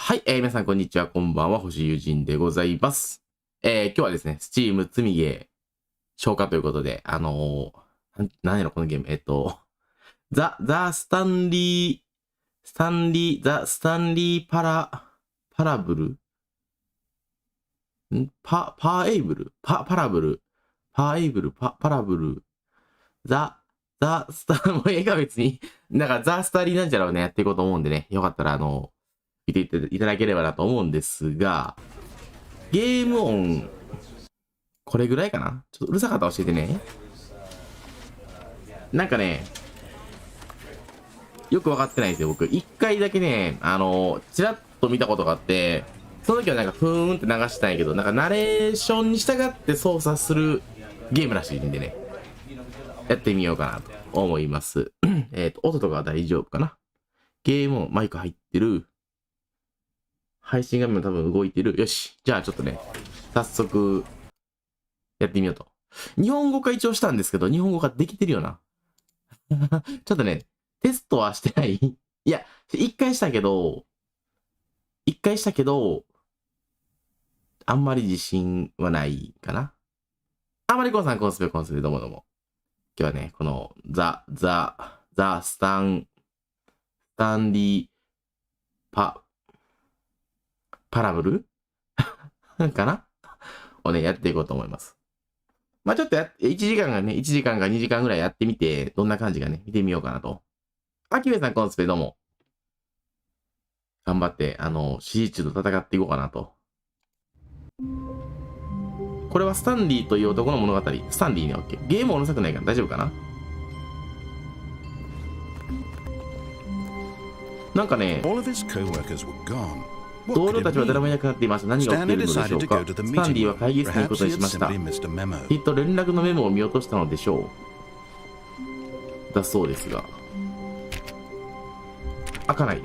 はい、皆さんこんにちは、こんばんは、星友人でございます。今日はですね、Steam 積みゲー消化ということで、何やろこのゲーム、スタンリーパラブルパラブル、もう映画別に、なんかザ・スターリーなんちゃらをね、やっていこうと思うんでね、よかったら見ていただければなと思うんですが、ゲーム音、これぐらいかな？ちょっとうるさかったら教えてね。なんかね、よくわかってないんですよ、僕。一回だけね、ちらっと見たことがあって、その時はなんかふーんって流したんやけど、なんかナレーションに従って操作するゲームらしいんでね、やってみようかなと思います。音とかは大丈夫かな？ゲーム音、マイク入ってる。配信画面も多分動いてる。よし。じゃあちょっとね、早速、やってみようと。日本語化一応したんですけど、日本語化できてるよな。ちょっとね、テストはしてない。いや、一回したけど、あんまり自信はないかな。あまりこんさん、コンスペ、どうもどうも。今日はね、この、スタンリー、パラブルかなをね、やっていこうと思います。まあちょっと1時間か2時間ぐらいやってみて、どんな感じかね、見てみようかなと。あきべさん、コンスペどうも。頑張って、指示中と戦っていこうかなと。これはスタンリーという男の物語。スタンリーね、オッケー。ゲームうるさくないから大丈夫かな？なんかね、同僚たちは誰もいなくなっていました。何が起きているのでしょうか。スタンリーは会議室に行くことにしました。きっと連絡のメモを見落としたのでしょう。だそうですが。開かない。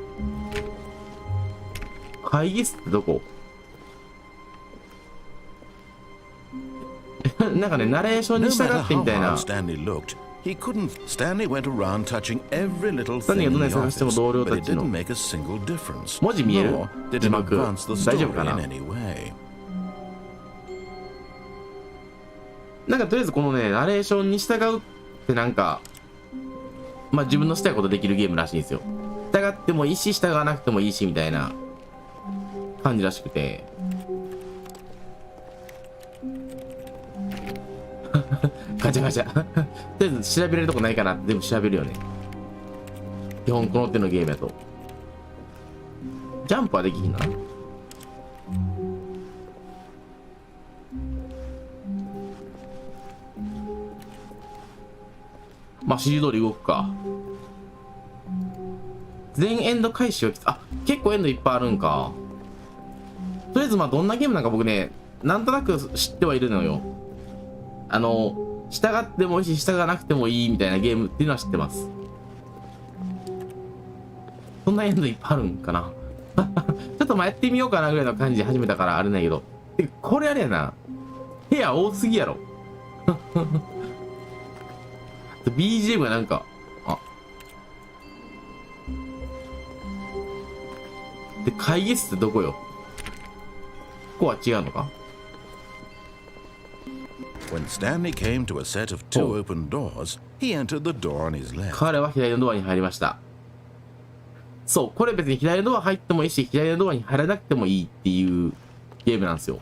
会議室ってどこ？なんかね、ナレーションに従ってみたいな。スタンリーがどんなに探しても同僚たちの文字見える？字幕大丈夫かな？なんかとりあえずこのね、ナレーションに従うってなんか、まあ自分のしたいことできるゲームらしいんですよ。従ってもいいし、従わなくてもいいしみたいな感じらしくて。ガチャガチャ。とりあえず調べれるとこないかなって全部調べるよね。基本この手のゲームやと。ジャンプはできひんな。まあ指示通り動くか。全エンド開始は結構エンドいっぱいあるんか。とりあえずまあどんなゲームなんか僕ね、なんとなく知ってはいるのよ。従ってもいいし、従わなくてもいいみたいなゲームっていうのは知ってます。そんなエンドいっぱいあるんかな。ちょっとまあやってみようかなぐらいの感じで始めたからあれないけど。これあれやな。部屋多すぎやろ。BGM がなんか、で、会議室ってどこよ？ここは違うのか彼は左のドアに入りました。そう、これ別に左のドア入ってもいいし、左のドアに入らなくてもいいっていうゲームなんですよ。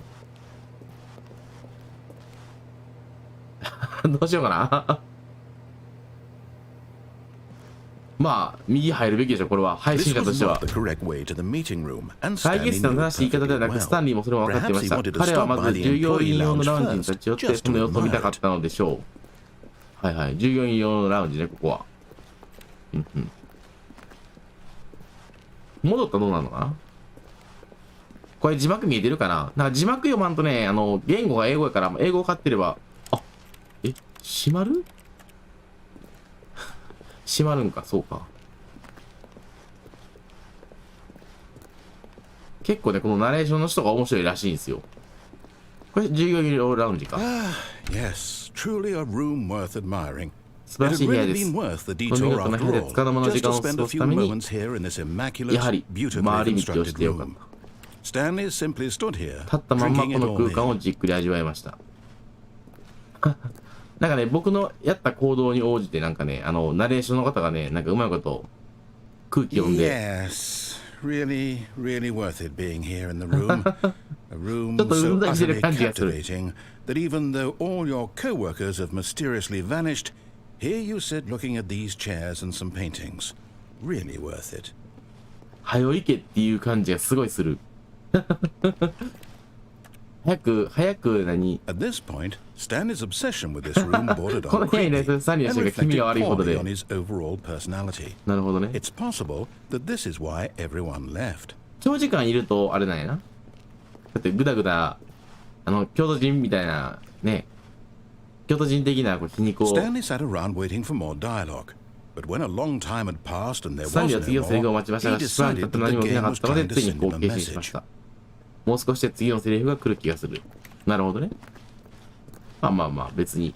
どうしようかな。まあ、右入るべきでしょ、これは。配信者としては。会議室の正しい言い方ではなく、スタンリーもそれも分かっていました。彼はまず従業員用のラウンジに立ち寄って、その様子を見たかったのでしょう。はいはい。従業員用のラウンジね、ここは。戻ったらどうなるのかな？これ字幕見えてるかな？なんか字幕読まんとね、言語が英語やから、英語を買ってれば、閉まる？閉まるんか、そうか。結構ね、このナレーションの人が面白いらしいんですよ。これ、従業員用ラウンジか。素晴らしい部屋です。この見事な部屋でつかの間の時間を過ごすために、やはり回り道をしてよかった。Stanley simply stood here, 立ったまんま drinking こ it の all 空間を in. じっくり味わいました。なんかね、僕のやった行動に応じて、なんかね、ナレーションの方がね、なんかうまいこと空気読んで、Yes, really, really worth it being here in the room. A room ちょっとう so んざりしてる utterly 感じがする。 captivating that even though all your co-workers have mysteriously vanished, here you sit looking at these chairs and some paintings. Really worth it. はよ行けっていう感じがすごいする。早く何 At this point, Stanley's obsession with this room bordered この on 部屋にね、 creepy スタンリーの and 人が気味 reflected が悪いこと poorly で。 on his overall personality. なるほどね。 It's possible that this is why everyone left. 長時間いると、あれなんやな。だってグダグダ、京都人みたいな、ね、京都人的なこう皮肉を、 Stanley sat around waiting for more dialogue. But when a long time had passed and there スタンリーは was 次 no のセリフを more, 待ちました he が、しばらく経 decided って that 何 the も出な game かっ was たので、 trying to ついに send こ him う a 決心しまし message. た。もう少しで次のセリフが来る気がする。なるほどね。まあ、別に。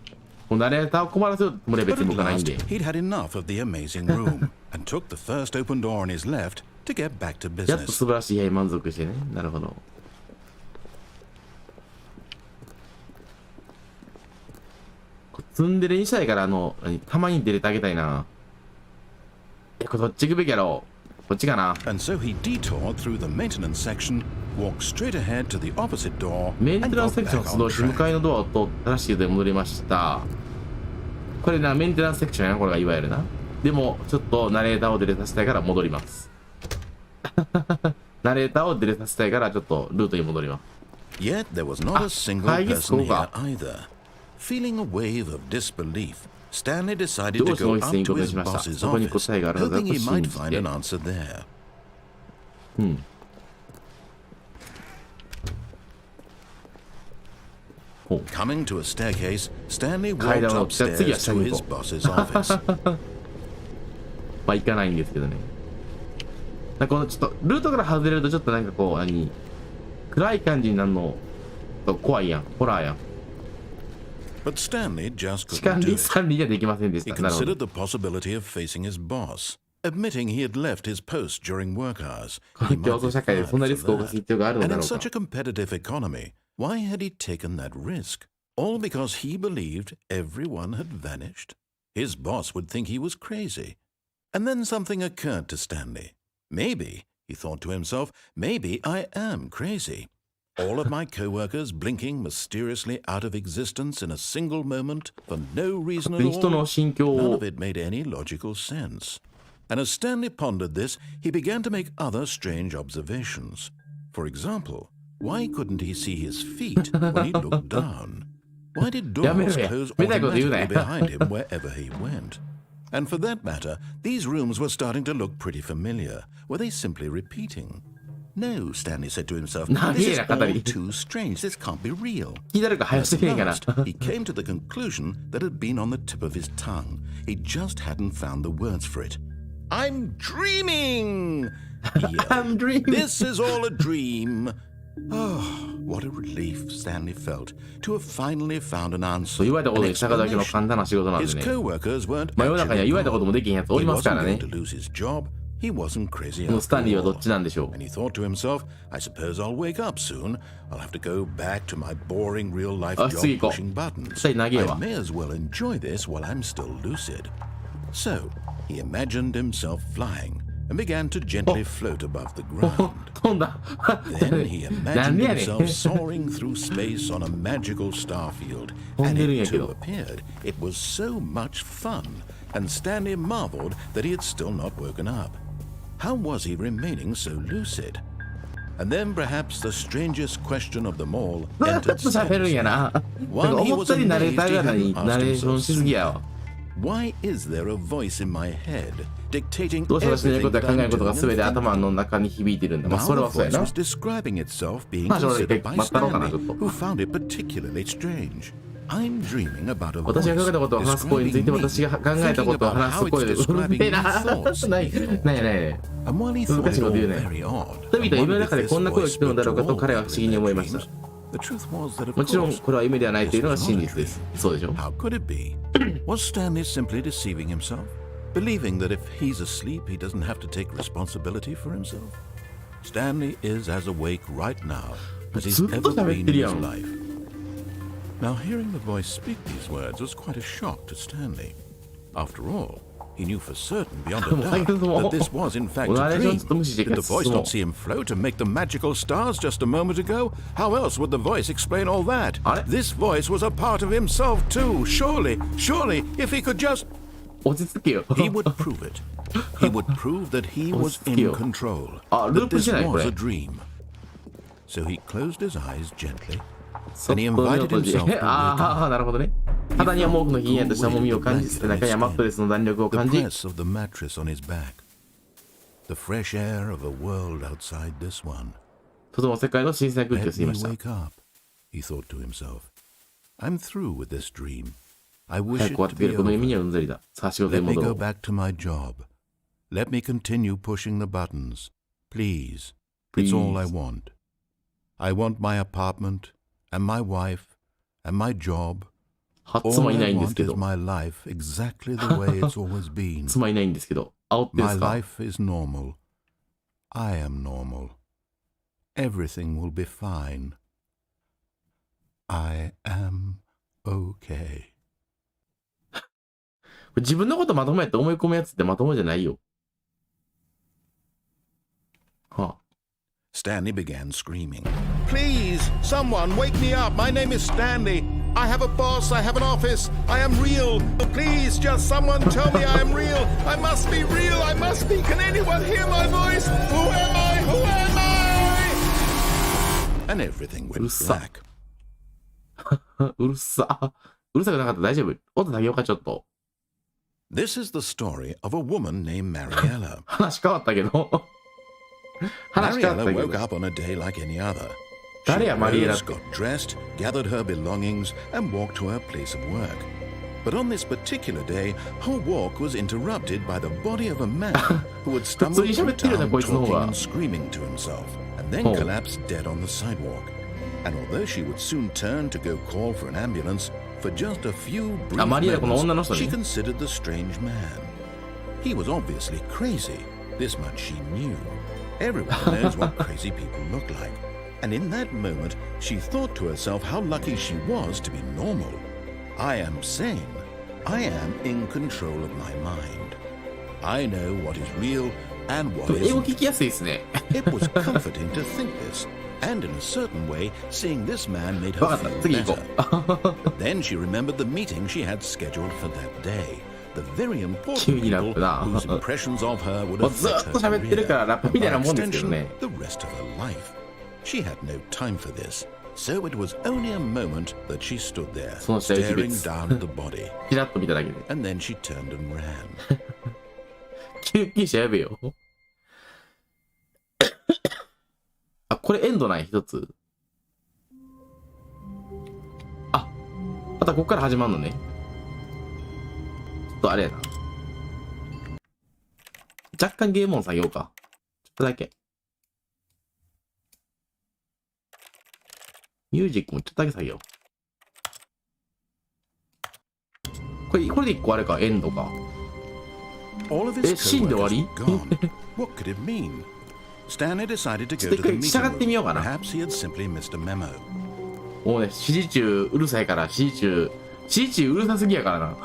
もうナレーターを困らせるつもりは But 別に at 僕はないん last, で。 he'd had enough of the amazing room and took the first open door on his left to get back to やっと business. 素晴らしい部屋に満足してね。なるほど。ツンデレにしたいから、たまに出れてあげたいな。これどっち行くべきやろう。こっちかな。 And so he detoured through the maintenance section, walked straight ahead to the opposite door, メン and テナンス got セクション back 発動 on し、向か track. いのドアを通って正しいルートに戻りました。これな、メンテナンスセクションやな、これがいわゆるな。でも、ちょっとナレーターを出れさせたいから戻ります。ナレーターを出れさせたいから、ちょっとルートに戻ります。 Yet there was not a single I guess person so. here either. Feeling a wave of disbelief, Stanley decided ど to うしても go 一 up 斉に to ことに his しました。 boss's そこに office, 答えがあるはずだ hoping と he 信 might じ find て an。answer there. ほう。 Coming to a staircase, Stanley 階 walked 段を乗って次は upstairs 下 to に行 his こう。 boss's office. まあ、行かないんですけどね。なんかこのちょっと、ルートから外れるとちょっとなんかこう、暗い感じになるの、怖いやん。ホラーやん。 But Stanley just 時間 couldn't do に it. 3人じゃできませんでし He た。なるほど。 considered the possibility of facing his boss, admitting he had left his post during work hours. こ He の競 might 争 be 社会で fired そんな for リスクを冒 that. す必要があるの And だ in ろう such か。 a competitive economy, why had he taken that risk? All because he believed everyone had vanished? His boss would think he was crazy. And then something occurred to Stanley. Maybe, he thought to himself, maybe I am crazy. All of my co-workers blinking mysteriously out of existence in a single moment for no reason at 人の all. 心境 None を of it made any logical sense. And as Stanley pondered this, he began to make other strange observations. For example, why couldn't he see his feet when he looked down? Why did doors やめろや。 close めたいこと言うな automatically よ。 behind him wherever he went? And for that matter, these rooms were starting to look pretty familiar. Were they simply repeating? No, Stanley said to himself, this is all too strange. This can't be real. 聞いたるか早してへんかな。 At last, he came to the conclusion that had been on the tip of his tongue. He just hadn't found the words for it. I'm dreaming! He yelled. I'm dreaming. This is all a dream. Oh, what a relief Stanley felt to have finally found an answer. 言われたこと An に従うだけの explanation. 簡単な仕事なんで His ね。 co-workers weren't まあ世の中には actually 言われたこともできへんやつお gone. り He ますから wasn't ね going。to lose his job. He wasn't crazy もう after スタンリーはどっ all. ちなんでしょう。 And he thought to himself, I suppose I'll wake up soon. I'll have to go back to my boring real-life あ、次 job 行こう。 pushing buttons. 下に投げよう I may as well enjoy this while I'm still lucid. So, he imagined himself flying and began to gently float above the ground. 飛んだ。 Then he なん imagined でやねん。 himself soaring through space on a magical starfield. 飛ん And でるん it やけ too ど。 appeared. It was so much fun. And Stanley marveled that he had still not woken up. How was he remaining so lucid? And then perhaps the strangest question of them all ずっ entered と喋るん Stanley's や head. な。なんか One, he 思っ was たよりナレー amazed ター he が hadn't ナ asked レーション himself しすぎやわ。 Why is there a voice in my head dictating どうして私の言う everything ことや that 考え I'm ることが doing 全 and て頭 thinking? の中に響いてるんだ。まあ Now それ the はそうや voice な。 was describing itself being まあ正直 considered by 待ったろうかな Stanley, ちょっと。 who found it particularly strange. I'm dreaming about a 私が考えたことを話す声について voice 私が考えたことを話す声でうるせえな。ないない。 And while he thought 難しい it こと all 言うね。 very odd, 人々は and 夢の wondered 中 if で this こんな声を voice 聞くの spoke だろ to うかと all 彼は of 不 them 思議 in に their 思いました。 dreams. The truth was that of もちろん course これは夢ではないというのが this was 真 not 実 the です。 case. そうでしょ。 How could it be? Was Stanley simply deceiving himself? Believing that if he's asleep, he doesn't have to take responsibility for himself? Stanley is as awake right now as he's ずっと ever 喋っ been て in るや his ん。 life. Now, hearing the voice speak these words was quite a shock to Stanley. After all, he knew for certain beyond a doubt that this was in fact a dream. Did the voice not see him float and make the magical stars just a moment ago? How else would the voice explain all that? This voice was a part of himself too. Surely, if he could just... 落ち着けよ。 He would prove it. He would prove that he was in control. That this was a dream. So he closed his eyes gently, and he invited himself to wake ああ、なるほどね。肌には毛布のひんやりとした重みを感じ、背中やマットレスの弾力を the 感じ、 press of the mattress on his back, the fresh air of a world outside this one. とても世界の新鮮な空気を Let 吸い me ました。 wake up, he thought to himself. I'm through with this dream. I wish 早 it く終わっ to てくれ be るこの夢に over. はうんざりだ。さあ仕事へ Let me 戻ろ go う。 back to my job. Let me continue pushing the buttons. Please. It's all I want. I want my apartment, and my wife, and my job. 妻 All いな I いんですけ want is ど。 my life exactly the way it's always been. 妻いないんですけど。煽ってん My すか？ life is normal. I am normal. Everything will be fine. I am okay. 自分のことまともやって思い込むやつってまともじゃないよ。はあ。 Stanley began screaming. Please, someone wake me up. My name is Stanley. I have a boss. I have an office. I am real. Please, just someone tell me I am real. I must be real. I must be. Can anyone hear my voice? Who am I? Who am I? And everything went black. うるさ。うるさくなかった。大丈夫。音下げようか、ちょっと。 This is the story of a woman named Mariella. 話変わったけど。話変わった Mariella け woke ど。 up on a day like any other. She 誰や、マリエラっ rose, て。 got dressed, gathered her belongings, and walked to her place of work. But on this particular day, her walk was interrupted by the body of a man who had stumbled through town talking and screaming to himself, and then collapsed dead on the sidewalk. And although she would soon turn to go call for an ambulance, for just a few brief moments, she considered the strange man. He was obviously crazy. This much she knew. Everyone knows what crazy people look like. And in that moment, she thought to herself how lucky she was to be normal. I am sane. I am in control of my mind. I know what is real and what 英語 isn't. 聞きやすいですね。 It was comforting to think this. And in a certain way, seeing this man made her わかった。 feel 次行こ better. う。 But then she remembered the meeting she had scheduled for that day. The very important 急にラッ people プだ。 whose impressions of her would もうず affect っと her 喋ってるから career, ラップみ and たいな by もんですけど extension, ね。 the rest of her life. She had no time for this, so it was only a moment that she stood there, その下で staring 響く。 down at the body, キラッと見ただけで。 and then she turned and ran. 救急車やべよ。あ、これエンドない一つ。あ、またここから始まるのね。ちょっとあれやな。若干ゲーム音下げようか。ちょっとだけ。ミュージックもちょっとだけ下げよう。これで一個あれか、エンドか。 All of his 死んで終わ coworkers り were gone. What could it mean? Stanley decided to go to the meeting 従ってみようかな。 room. Perhaps he had simply missed a memo. もうね、指示中うるさいから、指示中うるさすぎやからな。ず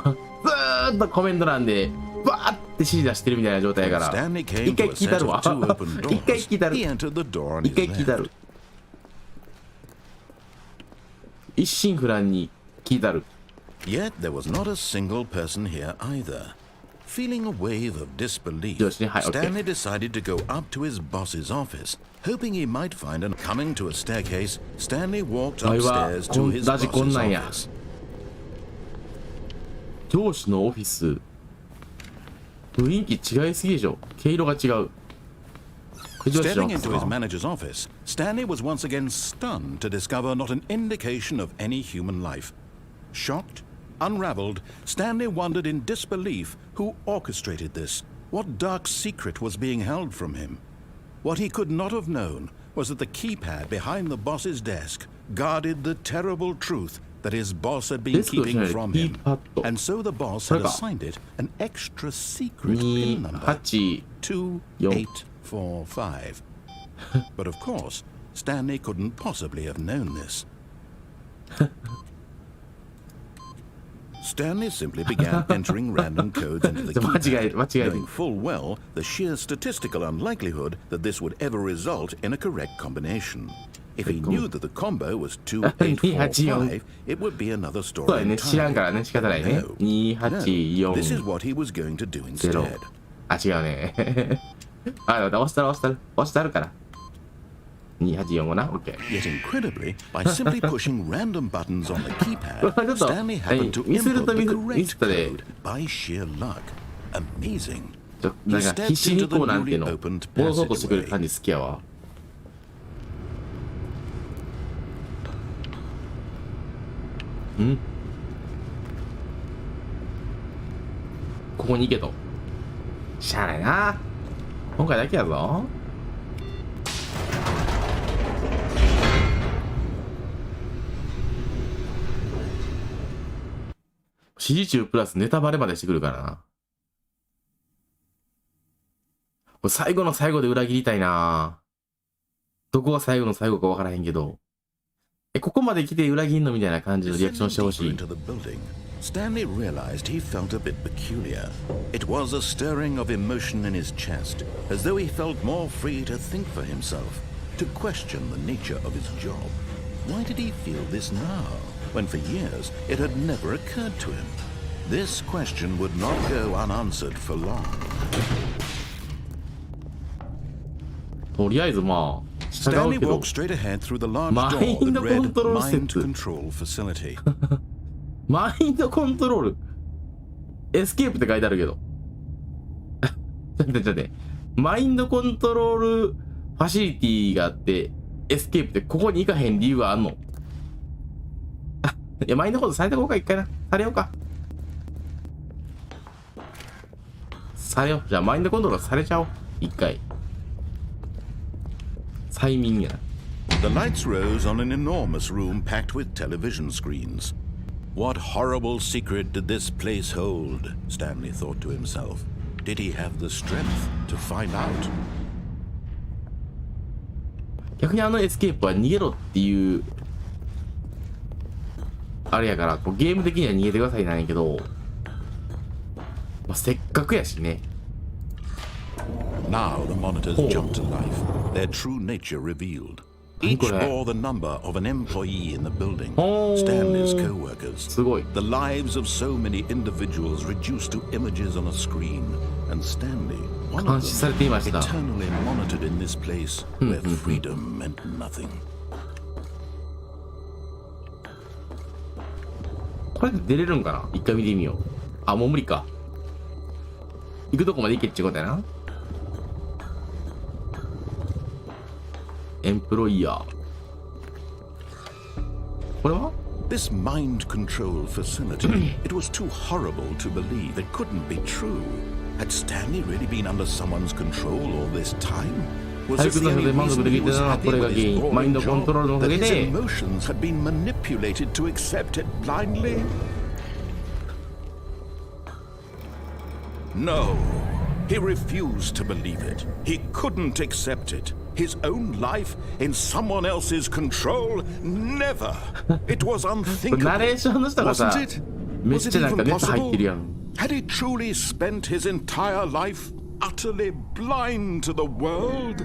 ーっとコメント欄で、バーって指示出してるみたいな状態やから。 Stanley 一 came 回 to a 聞いた set る of わ。 two open 一回 doors. 聞いたる。 He entered the door on 一 his 回聞いた left. る。一心不乱に聞いたる。 Yet there was not a single person here either. Feeling a wave of disbelief, 上司ね、はい、OK。 Stanley decided to go up to his boss's office, hoping he might find an coming to a staircase. Stanley walked お前は upstairs to his ラジこん boss's なんや。 office. 上司のオフィス。雰囲気違いすぎでしょ。毛色が違う。上司のオ Stepping フィス into his か。 manager's office, Stanley was once again stunned to discover not an indication of any human life. Shocked, unraveled, Stanley wondered in disbelief who orchestrated this, what dark secret was being held from him. What he could not have known was that the keypad behind the boss's desk guarded the terrible truth that his boss had been keeping from him. And so the boss had assigned it an extra secret pin number, 2845 2845. But of course, Stanley couldn't possibly have known this. Stanley simply began entering random codes into the keypad, knowing full well the sheer statistical unlikelihood that this would ever result in a correct combination. If he knew that the combo was 2845, it would be another story entirely. No, this is what he was going to do instead. あ、違うね。あ、押したるから。2845な。OK。Yet incredibly, by simply pushing random buttons on the keypad, Stanley happened to input the correct code by sheer luck. Amazing. なんか必死にこうなんていうの戻そうとしてくる感じ好きやわ。ん？ここに行けと。しゃあないな。今回だけやぞ。指示中プラスネタバレまでしてくるからな。これ最後の最後で裏切りたいな。どこが最後の最後かわからへんけど。ここまで来て裏切んのみたいな感じのリアクションしてほしい。Stanley realized he felt a bit peculiar. It was a stirring of emotion in his chest, as though he felt more free to think for himself, to question the nature of his job. Why did he feel this now, when for years it had never occurred to him? This question would not go unanswered for long. とりあえずまあ、従う Stanley けど。 walked straight ahead through the large door that read Mind Control Facility. マインドコントロール。エスケープって書いてあるけど。ちょっと待って。マインドコントロールファシリティがあって、エスケープってここに行かへん理由はあんの？あ、いや、マインドコントロールされてこうか、一回な。されようか。されよう。じゃあ、マインドコントロールされちゃおう。一回。催眠やな。The lights rose on an enormous room packed with television screens. What horrible secret did this place hold? Stanley thought to himself. Did he have the strength to find out? 逆にあのエスケープは逃げろっていうあれやからこうゲーム的には逃げてくださいなんやけど、まあ、せっかくやしね。 Now the monitors jumped to life, their true nature revealed. Each bore the number of an employee in the building, Stanley's co-workers. The lives of so many individuals reduced to images on a screen, and Stanley, one of them, eternally monitored in this place where freedom meant nothing. これで出れるんかな？一回見てみよう。あ、もう無理か。行くとこまで行けってことやな。エンプロイヤー。これは？ This mind control facility, it was too horrible to believe. It couldn't be true. Had Stanley really been under someone's control all this time? Was it the only reason he was happy with his boring job? That his emotions had been manipulated to accept it blindly? No, he refused to believe it. He couldn't accept it. His own life in someone else's control? Never. It was unthinkable. Wasn't it? Was it even possible? Had he truly spent his entire life utterly blind to the world?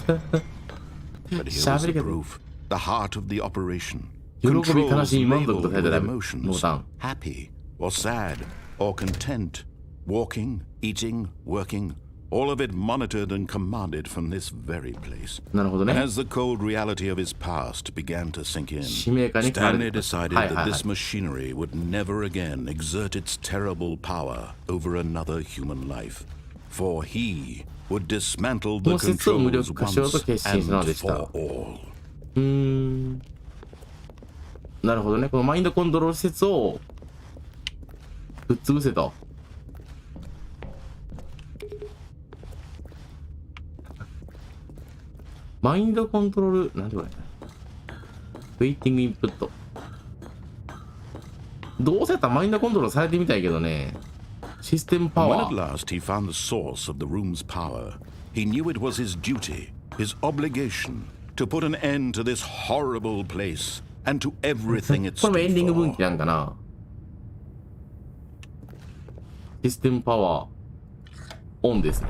But here was the proof. The heart of the operation. Controls labeled with emotions. Happy or sad or content. Walking, eating, working. All of it monitored and commanded from this very place. And as the cold reality of his past began to sink in, Stanley decided that this machinery would never again exert its terrible power over another human life. For he would dismantle the controls once and for all. なるほどね。このマインドコントロール施設をぶっ潰せと。マインドコントロール、なんてこれ。ウェイティングインプット。どうせやったらマインドコントロールされてみたいけどね。System power. When at last he found the source of the room's power, he knew it was his duty, his obligation to put an end to this horrible place and to everything it これもエンディング stood 分 for. 岐なんかな。システムパワーオンですね。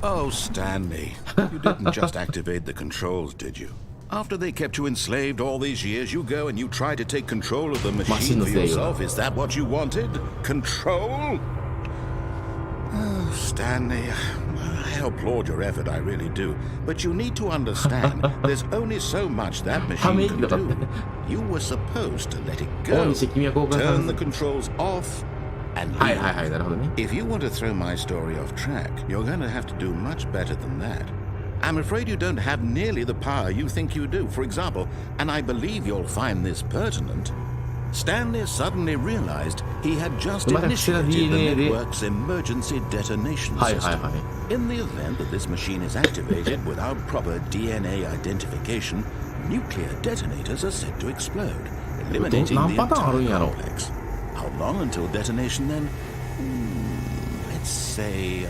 Oh, Stanley, you didn't just activate the controls, did you? After they kept you enslaved all these years, you go and you try to take control of the machine for yourself. Is that what you wanted? Control? Oh, Stanley, I applaud your effort, I really do. But you need to understand, there's only so much that machine can do. You were supposed to let it go, turn the controls off, and leave. If you want to throw my story off track, you're going to have to do much better than that. I'm afraid you don't have nearly the power you think you do. For example, and I believe you'll find this pertinent, Stanley suddenly realized he had just initiated the network's emergency detonation system. In the event that this machine is activated without proper DNA identification, nuclear detonators are said to explode, eliminating the entire complex. How long until detonation then? Let's say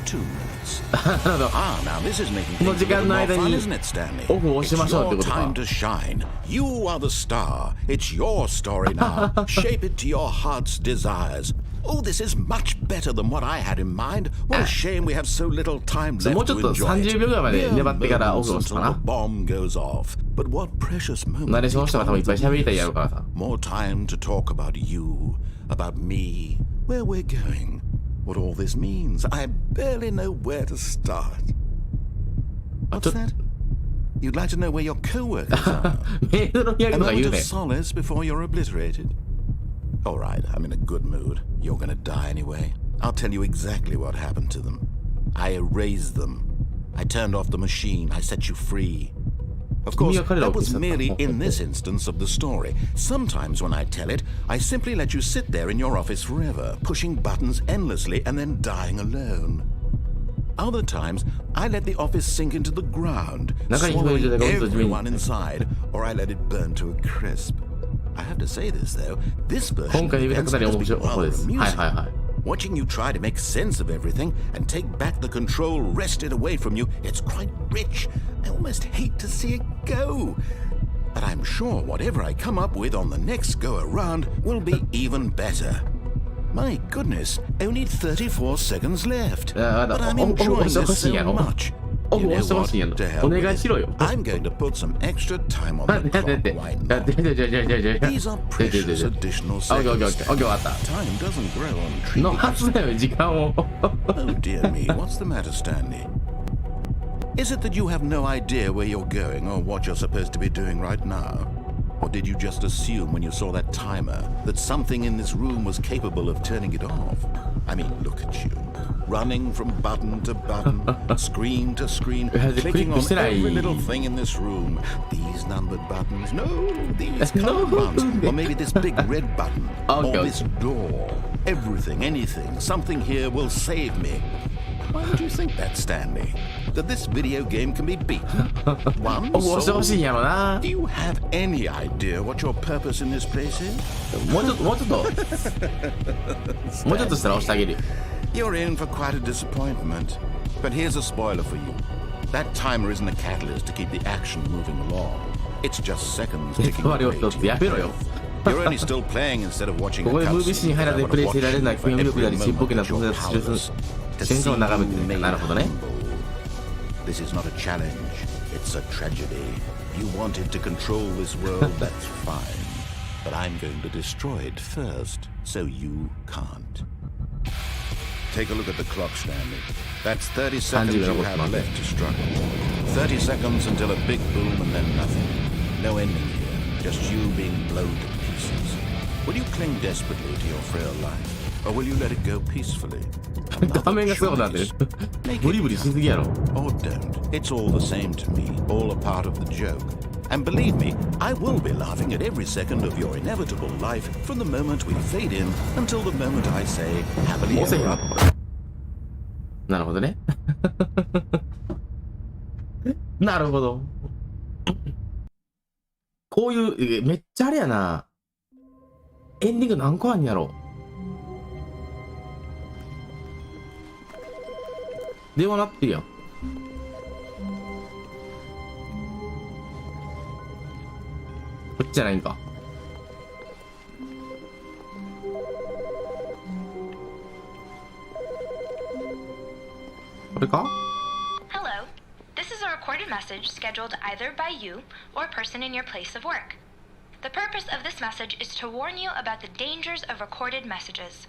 2 minutes. Now this is making things a little more fun, isn't it, Stanley? It's your time to shine. You are the star. It's your story now. Shape it to your heart's desires. Oh, this is much better than what I had in mind. What a shame we have so little time left to enjoy it. Mere moments until the bomb goes off. But what precious moments more time to talk about you, about me, where we're going, what all this means. I barely know where to start. What's that? You'd like to know where your co-workers are? A moment of solace before you're obliterated? All right, I'm in a good mood. You're gonna die anyway. I'll tell you exactly what happened to them. I erased them. I turned off the machine. I set you free. Of course, that was merely in this instance of the story. Sometimes when I tell it, I simply let you sit there in your office forever, pushing buttons endlessly and then dying alone. Other times, I let the office sink into the ground, swallowing everyone inside, or I let it burn to a crisp. I have to say this, though, this version of events has been rather amusing. Watching you try to make sense of everything and take back the control wrested away from you, it's quite rich. I almost hate to see it go. But I'm sure whatever I come up with on the next go-around will be even better. My goodness, only 34 seconds left. But I'm enjoying this so much. You know what? To hell with it. I'm going to put some extra time on the clock right now. These are precious additional seconds. Time doesn't grow on trees. Oh dear me, what's the matter, Stanley? Is it that you have no idea where you're going or what you're supposed to be doing right now? Or did you just assume when you saw that timer that something in this room was capable of turning it off? I mean, look at you. Running from button to button, screen to screen, clicking on every little thing in this room. These numbered buttons, no, these colored ones, or maybe this big red button, or this door. Everything, anything, something here will save me. Why would you think that, Stanley? That this video game can be beaten? One soul? Do you have any idea what your purpose in this place is? You're in for quite a disappointment. But here's a spoiler for you. That timer isn't a catalyst to keep the action moving along. It's just seconds ticking away. You're only still playing instead of watching a cutscene. This is not a challenge, it's a tragedy. You wanted to control this world, that's fine. But I'm going to destroy it first, so you can't. Take a look at the clock, Stanley. That's 30 seconds you have left to struggle. 30 seconds until a big boom and then nothing. No ending here, just you being blown to pieces. Will you cling desperately to your frail life? Or will you let it go peacefully? Make it count. Or don't. It's all the same to me, all a part of the joke. And believe me, I will be laughing at every second of your inevitable life from the moment we fade in until the moment I say, happily ever after. なるほどね。なるほど。こういう、めっちゃあれやな。エンディング何個あんやろ。電話鳴ってるやん。じゃないんか。これか？ Hello. This is a recorded message scheduled either by you or a person in your place of work. The purpose of this message is to warn you about the dangers of recorded messages.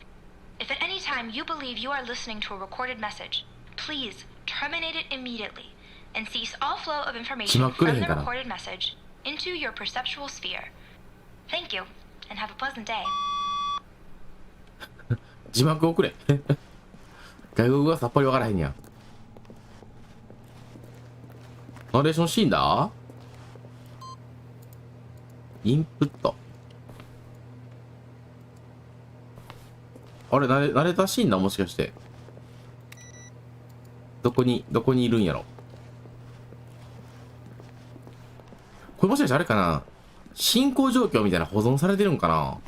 If at any time you believe you are listening to a recorded message, please terminate it immediately and cease all flow of information from the recorded message into your perceptual sphere. Thank you, and have a pleasant day. 字幕をくれ。外国語がさっぱりわからへんやん。ナレーションシーンだ？インプット。あれ、ナレーターシーンだもしかして。どこにいるんやろ。これもしかしてあれかな、進行状況みたいな保存されてるんかな。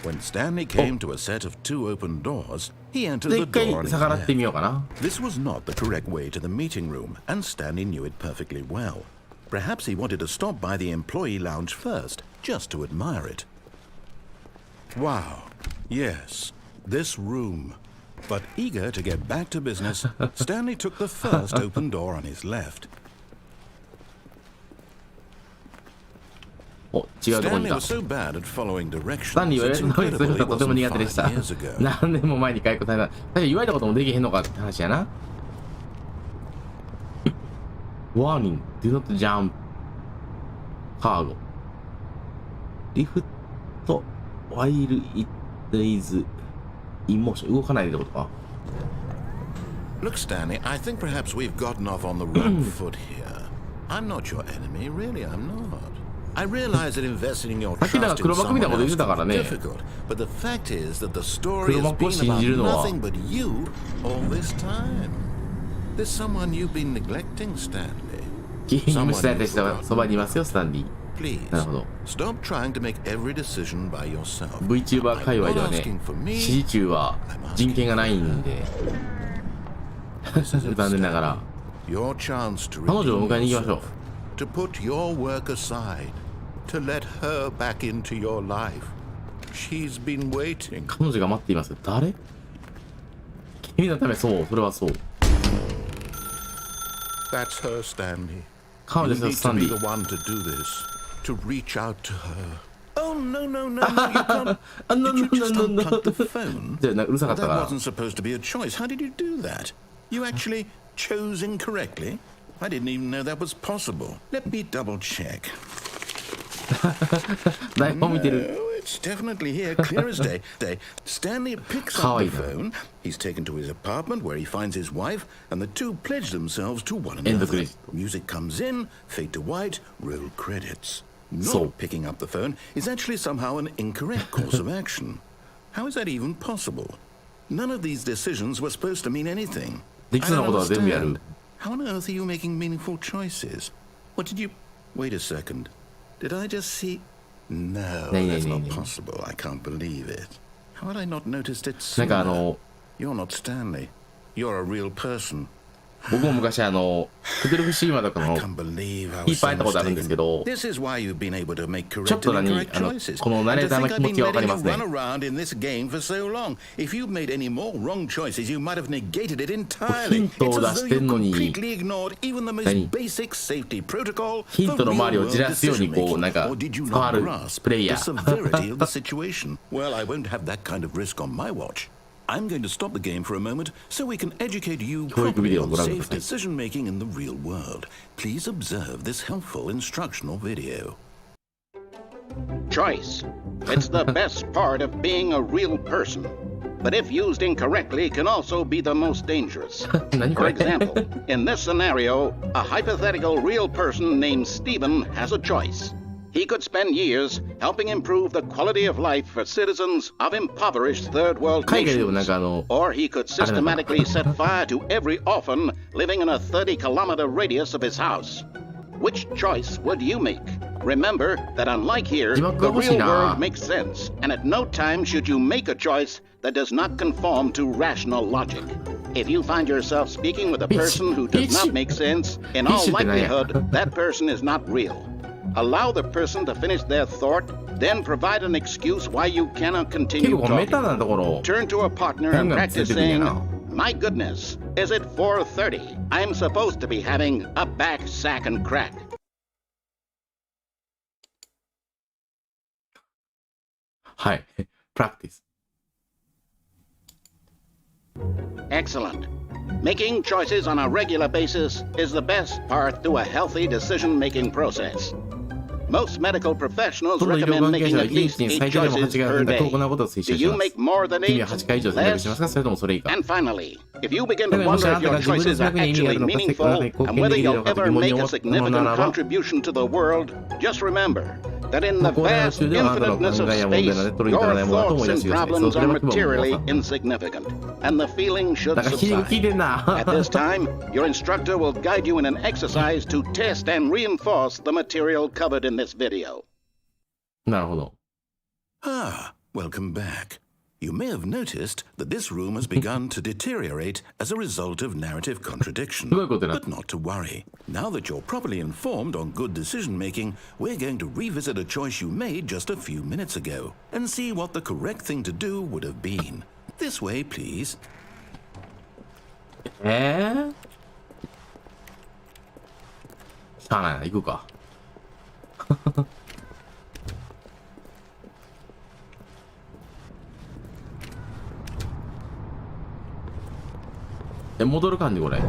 When Stanley came to a set of two open doors, he entered the 一回 door on his 逆らってみようかな。 This was not the correct way to the meeting room, and Stanley knew it perfectly well. Perhaps he wanted to stop by the employee lounge first, just to admire it. Wow, yes, this room. But eager to get back to business, Stanley took the first open door on his left. お、違うとこに Stanley いた。 was so bad at following スタンリーは directions, ノ it's イズする incredible の it がとても wasn't 苦手でした 5 years ago. 何年も前に解雇された。確かに言われたこともできへんのかって話やな。Warning, do not jump. カーゴ。リフト while it is in motion. 動かないでってことか。Look, Stanley, I think perhaps we've gotten off on the wrong foot here. I'm not your enemy, really, I'm not. I realize that investing in your trust in someone else can be difficult, but the fact is that the story has been about nothing but you all this time. There's someone you've been neglecting, Stanley. 無視された人がそばにいますよ、スタンリー。 Please, なるほど。 stop trying to make every decision by yourself. Vtuber 界隈ではね、指示中は人権がないんで、残念ながら。 Your chance to 彼女を迎え redeem に行きましょう。 yourself, to put your work aside, to let her back into your life. She's been waiting. 彼女が待っています。誰？君のため、そう、それはそう。 That's her, Stanley. 彼女 You ですよ、 need スタンリ to be ー。 the one to do this, to reach out to her. Oh, no, no, no, no, you can't. Did you just unplug the phone? じゃあ、うるさかった That から。 wasn't supposed to be a choice. How did you do that? You actually chose incorrectly? I didn't even know that was possible. Let me double check. 台本見てる。 No, it's definitely here, clear as day. Stanley picks up the phone. He's taken to his apartment where he finds his wife, and the two pledge themselves to one End of another. credit. Music comes in, fade to white, roll credits. Not So- picking up the phone is actually somehow an incorrect course of action. How is that even possible? None of these decisions were supposed to mean anything. できそうなことは全部やる。 How on earth are you making meaningful choices? What did you... Wait a second. Did I just see... No, that's not possible. I can't believe it. How had I not noticed it なんか sooner? You're not Stanley. You're a real person. 僕も昔クトゥルフシーマとかの I can't believe I いっ was ぱい会っ so たことあるんですけ mistaken. ど、 This is why you've been able to make ちょっ correct と and 何 incorrect choices. このナレ And ー to ターの think 気 I've 持ち been がわかり letting ま you すね。 run around in this game for so long. If you've made any more wrong choices, you might have negated it entirely. ヒントを It's 出 as し though て you んのに、 completely ignored even the 何 most basic safety protocol ヒン for トの周りを real じ world らすようにこう decision なん making. か Or did you 変わ not る grasp プレイヤ the ー。 severity of the situation? Well, I won't have that kind of risk on my watch. I'm going to stop the game for a moment so we can educate you 教育ビ properly デオを on ご覧く safe ださい。 decision making in the real world. Please observe this helpful instructional video. Choice. It's the best part of being a real person. But if used incorrectly, can also be the most dangerous. 何こ For れ example, in this scenario, a hypothetical real person named Stephen has a choice. He could spend years helping improve the quality of life for citizens of impoverished third world 海外でもなん nations. かOr he could systematically set fire to every orphan living in a 30-kilometer radius of his house. Which choice would you make? Remember that unlike here, 字幕が the 欲しい real な。 world makes sense, and at no time should you make a choice that does not conform to rational logic. If you find yourself speaking with a person who does not make sense, in all likelihood, that person is not real. Allow the person to finish their thought, then provide an excuse why you cannot 結 continue 構このメタ talking. なところ Turn to a partner ガン and ガンつい practice てくるんや saying, な。 My goodness, is it 4:30? I'm supposed to be having a back sack and crack. はい。プラクティス。 Excellent. Making choices on a regular basis is the best part to a healthy decision-making process. Most medical professionals その医療 recommend 関係 making 者は at 1 日 least に 8 最低でも choices 8が per 選択を day. 行うことを推 Do 奨し you ます。 make more than 君は 8? 8回以上選択しますか、それともそれ以下。 And finally, if you begin だ to からもし wonder あな if たが your 自分 choices の are 中に意味があ actually るのか、貢 meaningful 献 and でき whether るの you'll かと ever 疑問に make 思 a ったもの significant ならば、 contribution to the world, just remember that in the これらの vast 中ではあなたの考 infiniteness of えや問題 space, など取りに足らない your ものだと思 thoughts い出し and てください。そう problems すれ are ば気分も皆 materially さん。 insignificant, and the feeling should なんか皮肉聞い subside. てんな。 At this time, your instructor will guide you in an exercise to test and reinforce the material covered in this video. なるほど。 Ah, welcome back. You may have noticed that this room has begun to deteriorate as a result of narrative contradiction. すごいことになっ But た。 not to worry. Now that you're properly informed on good decision making, we're going to revisit a choice you made just a few minutes ago and see what the correct thing to do would have been. This way, please. しゃあないな、行くか。戻る感じこれ。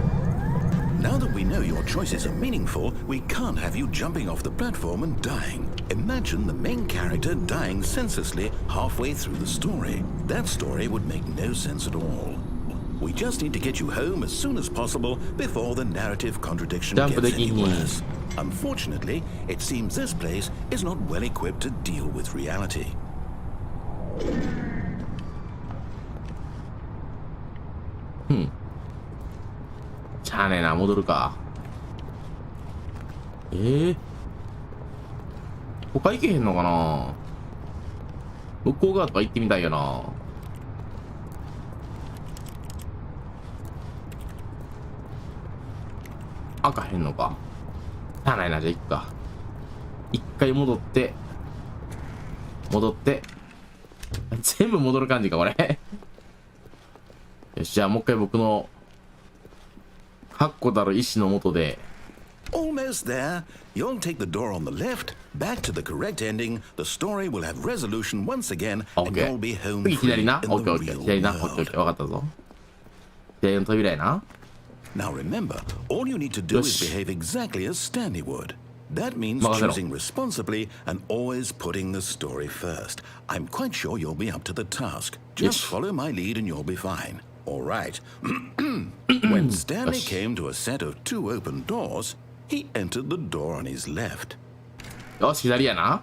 Now that we know your choices are meaningful, we can't have you jumping off the platform and dying. Imagine the main character dying senselessly halfway through the story. That story would make no sense at all. We just need to get you home as soon as possible before the narrative contradiction Jump gets the any key. worse. Unfortunately, it seems this place is not well equipped to deal with reality. しゃあねえな、戻るか。他行けへんのかな。向こう側とか行ってみたいよな。開かへんのか。しゃあないな、じゃあ行くか。一回戻って、全部戻る感じか、これ。よし、じゃあもう一回僕の確固たる意志のもとで。 Almost there. You'll take the door on the left, back to the correct ending. The story will have resolution once again, and Okay. you'll be home 次 free 左 in な。 the オッケーオッケー。 real 左な。オッケーオッ world. ケー。わかったぞ。左の扉やな。 Now remember, all you need to do is Yes. behave exactly as Stanley would. That means Magazero. choosing responsibly and always putting the story first. I'm quite sure you'll be up to the task. Just Yes. follow my lead and you'll be fine. All right. When Stanley Yes. came to a set of 2 open doors, he entered the door on his left. よし、左やな。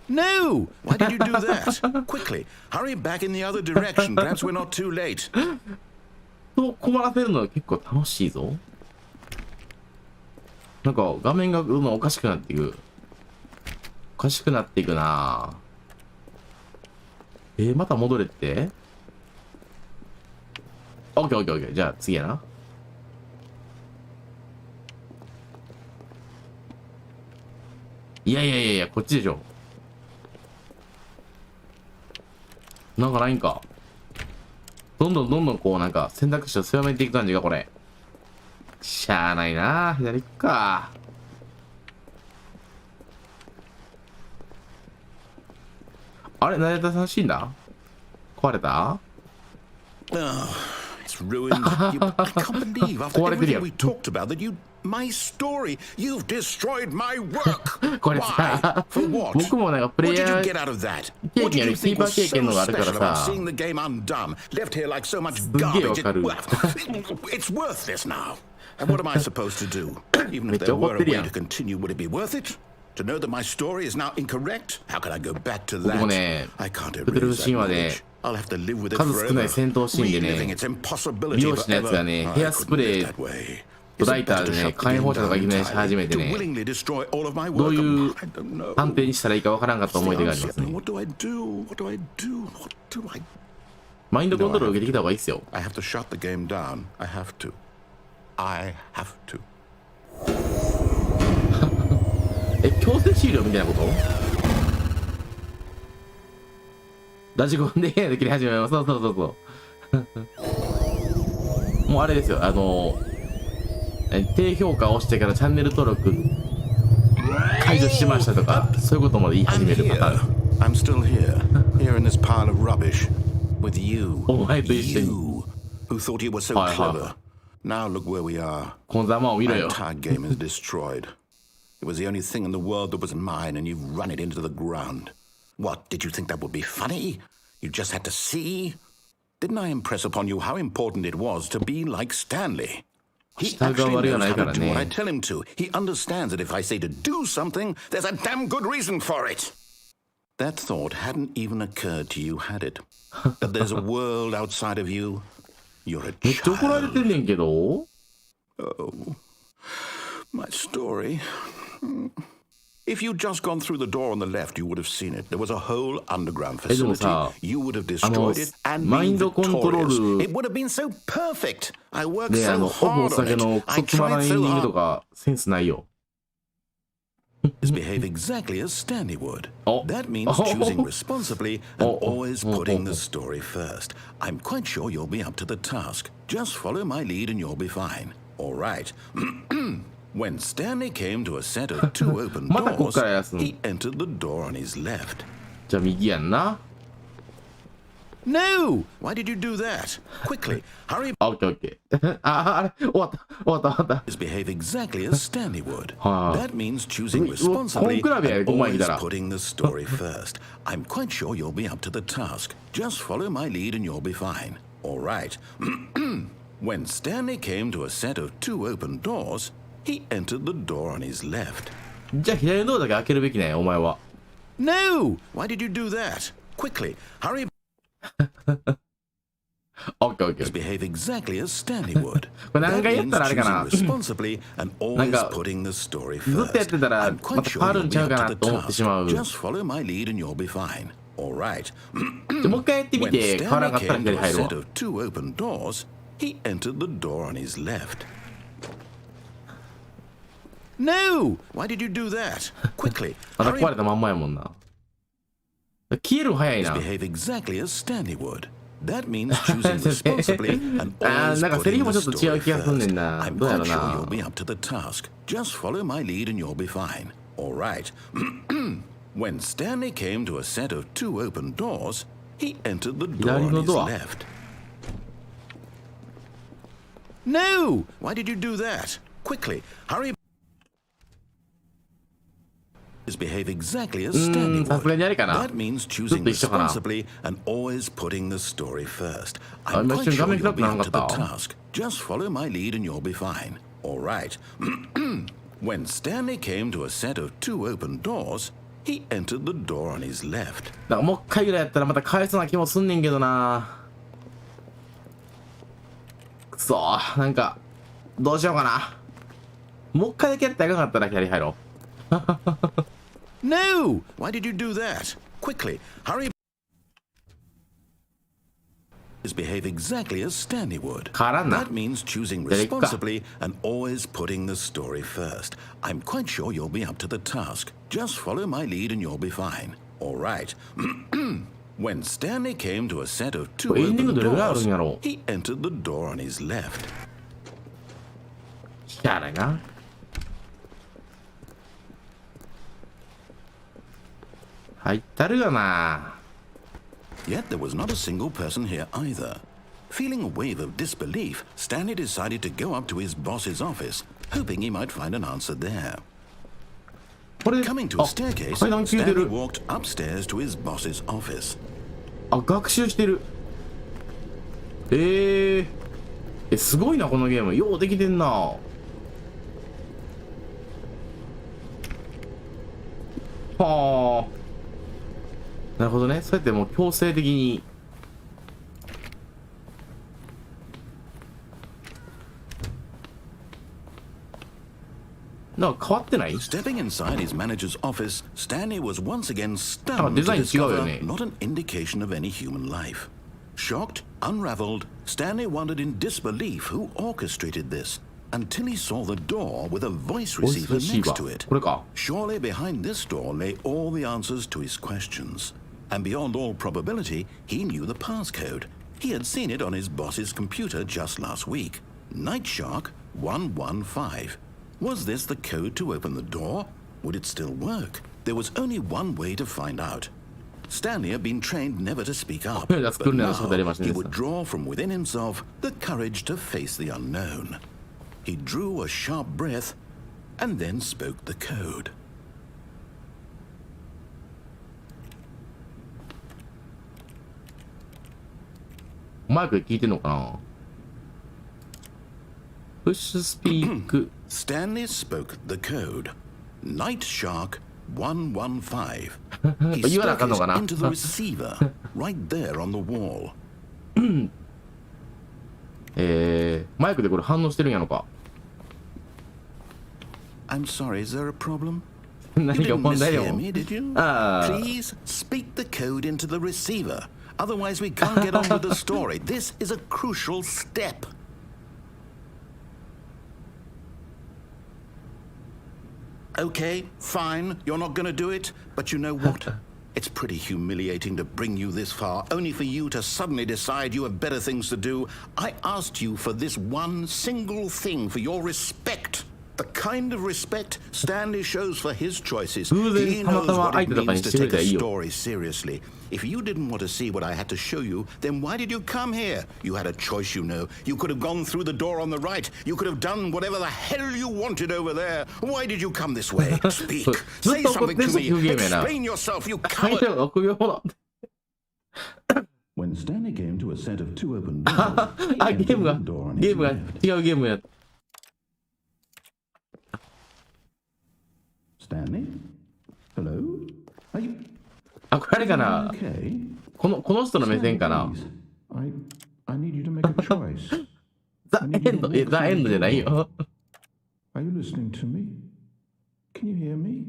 No! Why did you do that? Quickly, hurry back in the other direction. Perhaps we're not too late. と困らせるのは結構楽しいぞ。なんか画面がどんどんおかしくなっていく。おかしくなっていくな。また戻れって。オッケーオッケーオッケー。じゃあ次やな。いやいやいやいや、こっちでしょ。なんかないんか。どんどんこうなんか選択肢を強めていく感じがこれ。しゃあないな。左行くか。あれ、成田さん死んだ？壊れた？ Oh, it's ruined. I can't believe after everything we talked about that my story, you've destroyed my work. これ Why? さ、 For what? 僕もなんかプレ What イ did ヤ you ー get out of that? 経 What 験 did よ you りキー think パ was ー経 so 験のがあるから special about さ。 seeing the game undone, left here like so much すっげえ garbage? わかる。 It's worthless now. And what am I supposed to do? Even めっ if ちゃ there 怒 were って a る way やん。 to continue, would it be worth it? To know that my story is now incorrect? How can I go back to 僕も that? ね、 I can't クトゥルフ erase that 神話で knowledge. I'll have to live with it 数少ない forever. 戦闘シーンで Reliving ね、 its impossibility 美容師のやつ forever. がね、 I ヘアスプ couldn't レ live ー that way. と Is ラ it イター better で to ね、 shut the 火炎 game 放射とか down いきなりし entirely? 始めて To ね、 willingly destroy all of my どう work? いう I don't know. 判定にしたらいいかわからんかった思い出があります Answer. ね。 What do I do? What do I do? What do I do? マインドコントロールを受けてきた方がいいっすよ。 I have to shut the game down. I have to. I have to. 強制終了みたいなこと？ラジコンで切り始めます。そうもうあれですよ、低評価を押してからチャンネル登録解除しましたとか、そういうことまで言い始めるパターン。I'm still here in this pile of rubbish with you. お前と一緒に。 You who thought you were so clever. Now look where we are. このざまを見ろ My よ。 entire game is destroyed. It was the only thing in the world that was mine, and you've run it into the ground. What, did you think that would be funny? You just had to see? Didn't I impress upon you how important it was to be like Stanley? He actually knows how to do what I tell him to. He understands that if I say to do something, there's a damn good reason for it. That thought hadn't even occurred to you, had it? That there's a world outside of you? You're a めっちゃ怒られ child. てんねんけど。 Oh, my story. If you'd just gone through the door on the left, you would have seen it. There was a whole underground でも facility. さ、 You would have destroyed it and マイ been ンドコントロ victorious. ー It would have been so perfect. I worked ルで、 so ほぼお hard on 酒の it. ク I ソつまら tried ないエン so ディングと hard. かセンスないよ。 Behave exactly as Stanley would. Oh. That means choosing responsibly and always putting the story first. I'm quite sure you'll be up to the task. Just follow my lead and you'll be fine. All right. When Stanley came to a set of two open またこっ doors, からやすん。 he entered the door on his left. じゃあ右やんな。 No! Why did you do that? Quickly, hurry. あ、オッケーオッケー。あれ終わった。 Behave exactly as Stanley would. はあ。 That means choosing うわ responsibly コンクラベやね and ここまで来 always たら。 putting the story first. I'm quite sure you'll be up to the task. Just follow my lead and you'll be fine. All right. When Stanley came to a set of two open doors, he entered the door on his left. じゃあ左のドアだけ開けるべきね、お前は。 No! Why did you do that? Quickly, hurry. オッケーオッケー。 Behave exactly as Stanley would. これ何 That 回やっ means たらあれか choosing な。 responsibly and なん always か putting the story ずっとやって first. たら I'm ま quite た sure 変わる you'll んち be ゃう up か to な the と思ってしまう。 task. じゃ Just follow my lead and you'll be fine. All right. あもう一回やってみ When て変わらな Stanley かったら came 左 to a 入るわ set。of two open doors, he entered the door on his left. No! Why did you do that? Quickly, また hurry. 壊れたまんまやもんな。消えるの早いな。 Behave exactly as Stanley would. That means choosing responsibly and あ always ーなんかセリ putting フも the ちょっと違 story う気がすんね first. んな。 I'm どうや quite ろ sure you'll な。 be up to the task. Just follow my lead and you'll be fine. All right. When Stanley came to a set of two open doors, he entered the door 左 on の his ドア。 left. No! Why did you do that? Quickly, hurry. Behave exactly as Stanley さすがにあれか would. な。 That means ずっ choosing と一緒かな。 responsibly and always putting the story first. あ、 I'm 今 quite 一瞬画 sure 面 you'll 開く be な up か to っ the た。 task. Just follow my lead and you'll be fine. All right. When Stanley came to a set of two open doors, he entered the door on his left. だからもう一回ぐらいやったらまた返そうな気もすんねんけどな。くそー、なんかどうしようかな。もう一回だけやったらいかんかったら左入ろう。No! Why did you do that? Quickly, hurry. Behave exactly as Stanley would. 変わらんな。 That means choosing じゃあ行くか。 responsibly and always putting the story first. I'm quite sure you'll be up to the task. Just follow my lead and you'll be fine. All right. When Stanley came to a set of two これエンディング open どれぐらいある doors, んやろ。 he entered the door on his left. しゃあないな。入ったるがな。 Yet there was not a single person here either. Feeling a wave of disbelief, Stanley decided to go up to his boss's office, hoping he might find an answer there. これ、 Coming to a あ、 staircase, 階段消えて Stanley る。 walked upstairs to his boss's office. あ、学習してる。すごいなこのゲーム。ようできてんな。はあ。なるほどね。そうやってもう強制的に。なんか変わってない？ Stepping inside his manager's office, Stanley was once again stunned to デザイン違うよ discover ね。 not an indication of any human life. Shocked, unraveled, Stanley wondered in disbelief who orchestrated this. until he saw the door with a voice ボイス receiver レシー next バ to ー it. これか。 Surely behind this door lay all the answers to his questions. And beyond all probability, he knew the passcode. He had seen it on his boss's computer just last week. Night Shark 115. Was this the code to open the door? Would it still work? There was only one way to find out. Stanley had been trained never to speak up, but now he would draw from within himself the courage to face the unknown. He drew a sharp breath and then spoke the code. マイクで聞いてんのかな。プッシュスピーク。Stanley spoke the code. Night Shark 115. He 言わなあ stuck かんのか it な。 into the receiver right there on the wall. マイクでこれ反応してるんやのか。I'm sorry, is there a problem? 何 You か didn't 問題で mishear も。 me, did you? ああ。 Please speak the code into the receiver. Otherwise, we can't get on with the story. This is a crucial step. Okay, fine. You're not going to do it. But you know what? It's pretty humiliating to bring you this far, only for you to suddenly decide you have better things to do. I asked you for this one single thing, for your respect. The kind of respect Stanley shows for his choices. He knows what it means to take a story seriously. If you didn't want to see what I had to show you, then why did you come here? You had a choice, you know. You could have gone through the door on the right. You could have done whatever the hell you wanted over there. Why did you come this way? Speak. Say something to me. Explain yourself, you coward. When Stanley came to a set of two open doors, あ、ゲームが違うゲームや。Stanley? Hello? Are you あ、これあれかな。 okay? この人の目線かな。 Please. I need you to make a choice. ザ・エンド、ザ・エンドじゃないよ。 Are you listening to me? Can you hear me?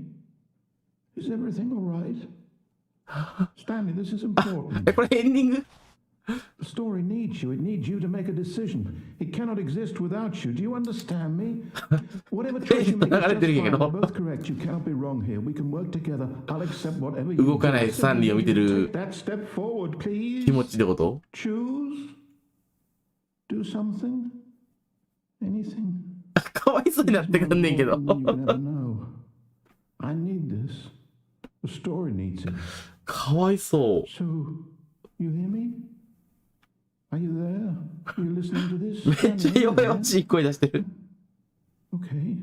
Is everything all right? Stanley, this is important. これエンディング The story needs you. It needs you to make a decision. It cannot exist without you. Do you understand me? Whatever choice you make is just fine. You're both correct. You cannot be wrong here. We can work together. I'll accept whatever you 動かないスタンリーを見てる Take that step forward, please. 気持ちってこと Choose. Do something. Anything. かわいそうになってくんねんけど。 You never know. I need this. The story needs it. かわいそう。 So, you hear me? Are you there? Are you listening to this? めっちゃ弱々しい声出してる。 Okay.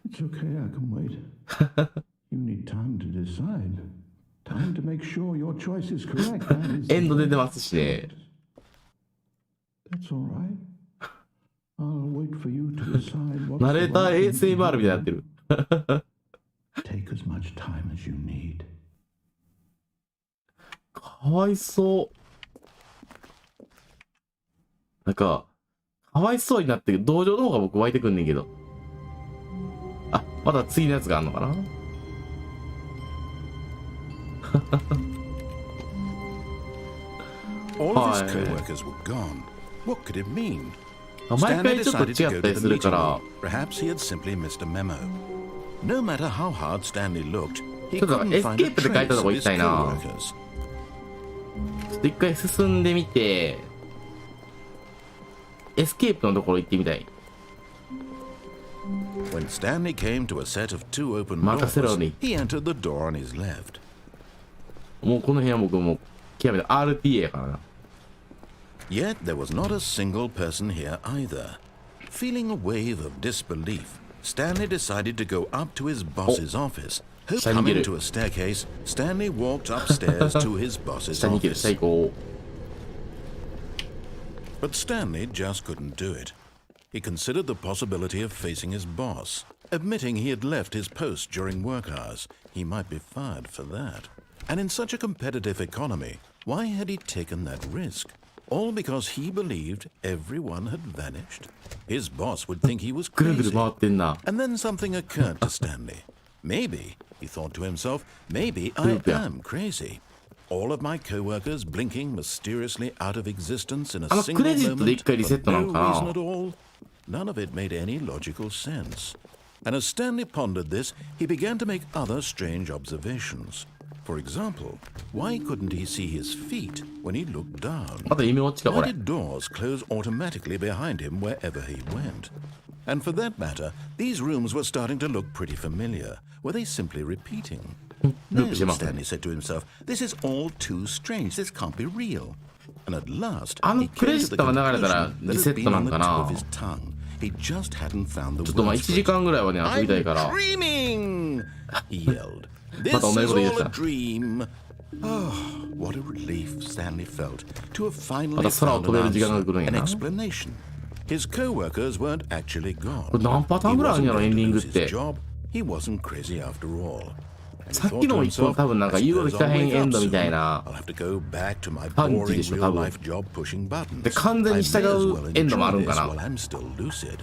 It's okay, I can wait. You need time to decide. Time to make sure your choice is correct. That is エンド出てますしね。 That's all right. I'll wait for you to decide what's ナレーター the right thing to ASMR みたいになってる。 Take as much time as you need. かわいそう。なんか、かわいそうになってる。同情の方が僕湧いてくんねんけど。あ、まだ次のやつがあんのかなAll of his co-workers were gone. What could it mean? 毎 Stanley 回ちょっと decided to 違 go ったり to す the るか meeting ら room. Perhaps he had simply missed a memo. No matter how hard Stanley looked, he ちょっと couldn't find a エスケープで書いた trace とこ of 行 his きたいな。 co-workers. ちょっと一回進んでみて、エスケープのところ行ってみたい。 When Stanley came to a set of two open 任せろ doors, に。 he entered the door on his left. もうこの辺は僕も極めて RTA やからな。 Yet there was not a single person here either. Feeling a wave of disbelief, Stanley decided to go up to his boss's office. Coming to a staircase, Stanley walked upstairs to his boss's 下に行ける、下 office. 行こ But Stanley just couldn't do it. He considered the possibility of facing his boss. Admitting he had left his post during work hours, he might be fired for that. And in such a competitive economy, why had he taken that risk? All because he believed everyone had vanished? His boss would think he was う。ぐるぐる crazy. 回ってんな。 And then something occurred to Stanley. Maybe, he thought to himself, maybe I am crazy. All of my co-workers blinking mysteriously out of existence in a single moment for no reason at all. none of it made any logical sense. And as Stanley pondered this, he began to make other strange observations. For example, why couldn't he see his feet when he looked down? また意味落ちかこ Why れ。 did doors close automatically behind him wherever he went? And for that matter, these rooms were starting to look pretty familiar. Were they simply repeating? No, Stanley said to himself, this is all too strange. This can't be real. And at last, あの he クレ came ジ to ッ the トが流れたら conclusion リ that セ had ット been な on ん the か tip な of his tongue. He just hadn't found the ちょっとまあ words 1 for 時 it. 間ぐらいはね遊びたいから I'm dreaming! He yelled. This is また同じこと言い出し all た a dream. Oh, what a relief Stanley felt to have ま finally た空を found 飛べ an る時間が来るん answer, や an な。 explanation. His co-workers weren't actually これ gone. 何パターン He ぐらいあるん wasn't やろエ going ンディ to ングっ lose his て。 job. He wasn't crazy after all. And he さっ thought き to のも一本 himself, 多分なんか I 言うこと suppose 聞か I'll へん wake エン up ドみ soon. たいな I'll have to go back to my パンチ boring でしょ多分。 real-life job pushing buttons. で完全 I に may 従 as う well エンドもある enjoy んか this な。 while I'm still lucid.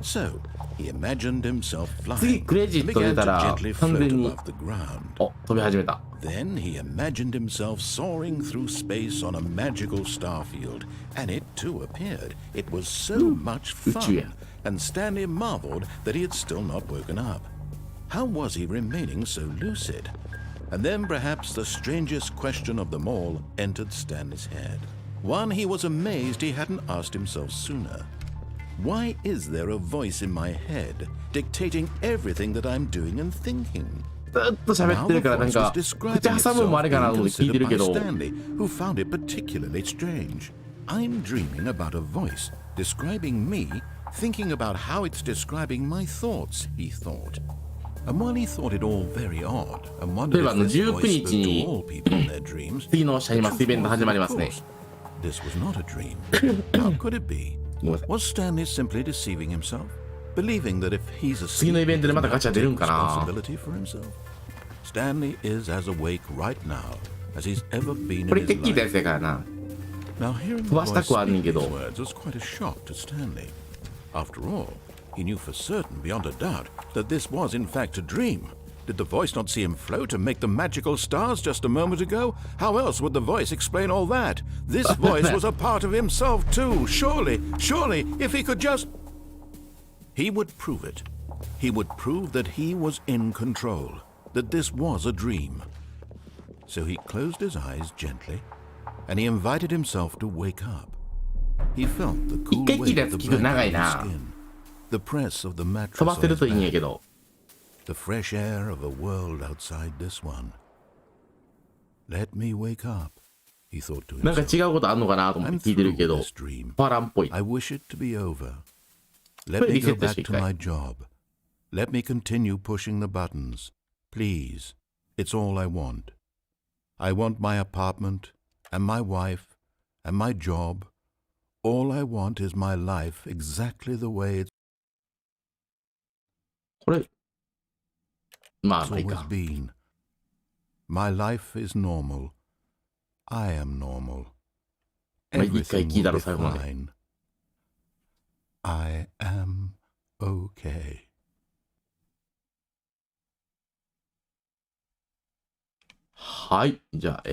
So he imagined himself 次 flying クレジ and ット出 began た to ら gently 完 float 全に above the ground. お飛び始めた。 Then he imagined himself soaring through space on a magical starfield, and it too appeared. It was so much 宇宙や。 fun, and Stanley marveled that he had still not woken up. How was he remaining so lucid? And then perhaps the strangest question of them all entered Stanley's head. One he was amazed he hadn't asked himself sooner. Why is there a voice in my head dictating everything that I'm doing and thinking? ずっと喋 Now って the るからなん voice か was 口 describing 挟むのもあ itself れかなと being 思って聞いて considered る by けど Stanley, who found it particularly strange. I'm dreaming about a voice describing me, thinking about how it's describing my thoughts, he thought. And while he thought it all very odd, and wondered if this voice spoke to all people in their dreams, 次のシャイマスイベント始まりますね。 this was not a dream. How could it be? Was Stanley simply deceiving himself? Believing that if he's 次 asleep, のイ he ベントで does また not ガチャ出 take るんかな。 responsibility for himself? Stanley is as awake right now as he's ever been これ in って聞 his いたや life. つやからな。 Now hearing the 飛ばした voice くはあんねん speak けど。 these words was quite a shock to Stanley. After all, he knew for certain, beyond a doubt, that this was in fact a dream. Did the voice not see him float and make the magical stars just a moment ago? How else would the voice explain all that? This voice was a part of himself too. Surely, if he could just... He would prove it. He would prove that he was in control, that this was a dream. So he closed his eyes gently, and he invited himself to wake up. He felt the cool 一回聞いたや weight つ of the 聞く長い blanket on his な。 skin, the press of the 飛 mattress ば on せる his といいんや back, けど。 the fresh air of a world outside this one. Let me wake up, he thought to なんか himself. 違うことあんのかなと思っ I'm て聞いてる through けど this dream. パランっぽい。 I wish it to be over. Let Put me go reset this back to week, my job. Let me continue pushing the buttons. Please, it's all I want. I want my apartment, and my wife, and my job. All I want is my life exactly the way it's これ、まあまあいい always か。 been. My life is normal. I am normal. まあ一回 Everything 聞いた will ら be 最後まで。 fine. I am okay. はい。じゃあ、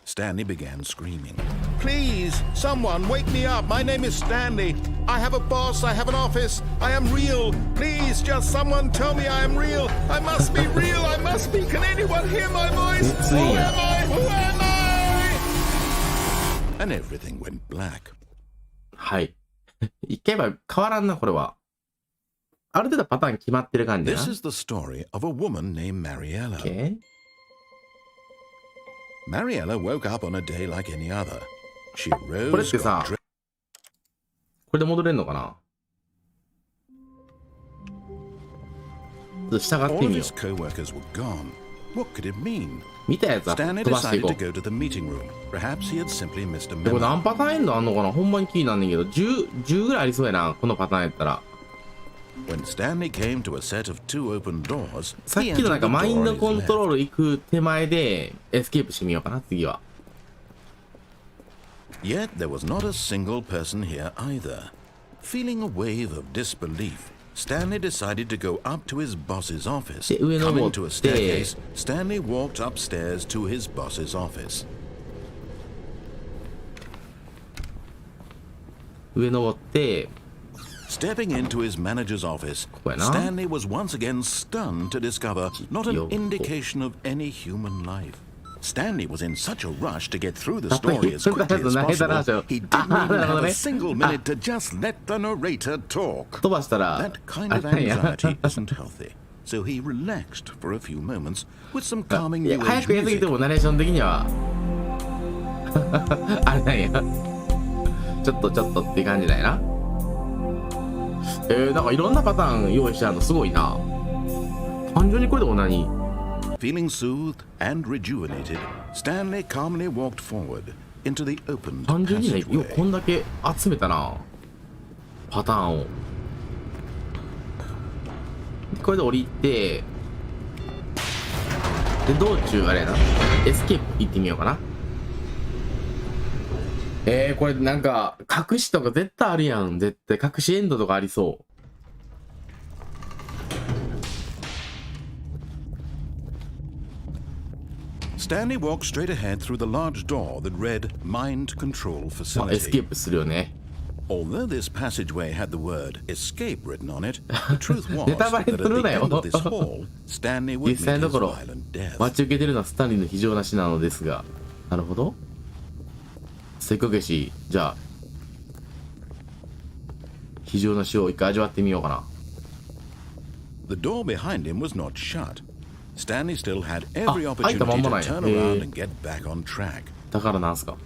Stanley began screaming. Please, someone wake me up. My name is Stanley. I have a boss. I have an office. I am real. Please, just someone tell me I am real. I must be real. I must be. Can anyone hear my voice? It's Who me. am I? Who am I? And everything went black. はい。一回は変わらんな、これは。ある程度パターン決まってる感じな。 This is the story of a woman named Mariella. OK？ Mariella woke up on a day like any other. She これっ rose, てさ、 got これで戻れんのかな？ちょっと従っ all て of みよ his co-workers were gone. What could it mean? う。見たやつは Stanley 飛ばしてい decided こ to う。 go to the meeting room. Perhaps he had simply missed a でこれ memo. 何パターンエンドあんのかな？ほんまに気になんねんけど、10ぐらいありそうやな、このパターンやったら。 When Stanley came to a set of two open doors, さっ he きのなん entered か the マイン door ド on コン his トロ left. ール行く手前でエスケープしてみようかな、次は。 Yet there was not a single person here either. Feeling a wave of disbelief, Stanley decided to go up to his boss's office. で、上登 Coming っ to a て、 staircase, Stanley walked upstairs to his boss's office. 上上登って、Stepping into his manager's office, ここやな。 Stanley was once again stunned to discover not an indication of any human life. Stanley was in such a rush to get through the story as quickly as possible, he didn't even have a single minute to just let the narrator talk. 飛ばしたら、 That kind of anxiety isn't healthy, so he relaxed for a few moments with some calming いや new 早 age くやりすぎて music. もナレーション的にはあれなんや。ちょっとって感じだよな。なんかいろんなパターン用意してあるのすごいな。単純にこれでも何？ Feeling soothed and rejuvenated, Stanley calmly walked forward into the opened 単純にね、よく passageway. こんだけ集めたな。パターンを。でこれで降りて、で、道中あれやな。エスケープ行ってみようかな。これなんか、隠しとか絶対あるやん。絶対隠しエンドとかありそう。Stanley walked straight ahead through the large door that read Mind Control まあ、エスケ Facility. ープするよね。 Although this passageway had the word escape written on it, the truth was ネタバ that レ at する the なよ。 end of this hall, Stanley 実 would 際 meet のと his ころ、 violent death. 待ち受けてるのはスタンリーの非常な死なのですが。なるほど。せっかくやし、じゃあ、非常な死を一回味わってみようかな。 The door behind him was not shut. Stanley still had every あ、入ったまん opportunity まなん to や。 turn around and get back on track. だからなんすか。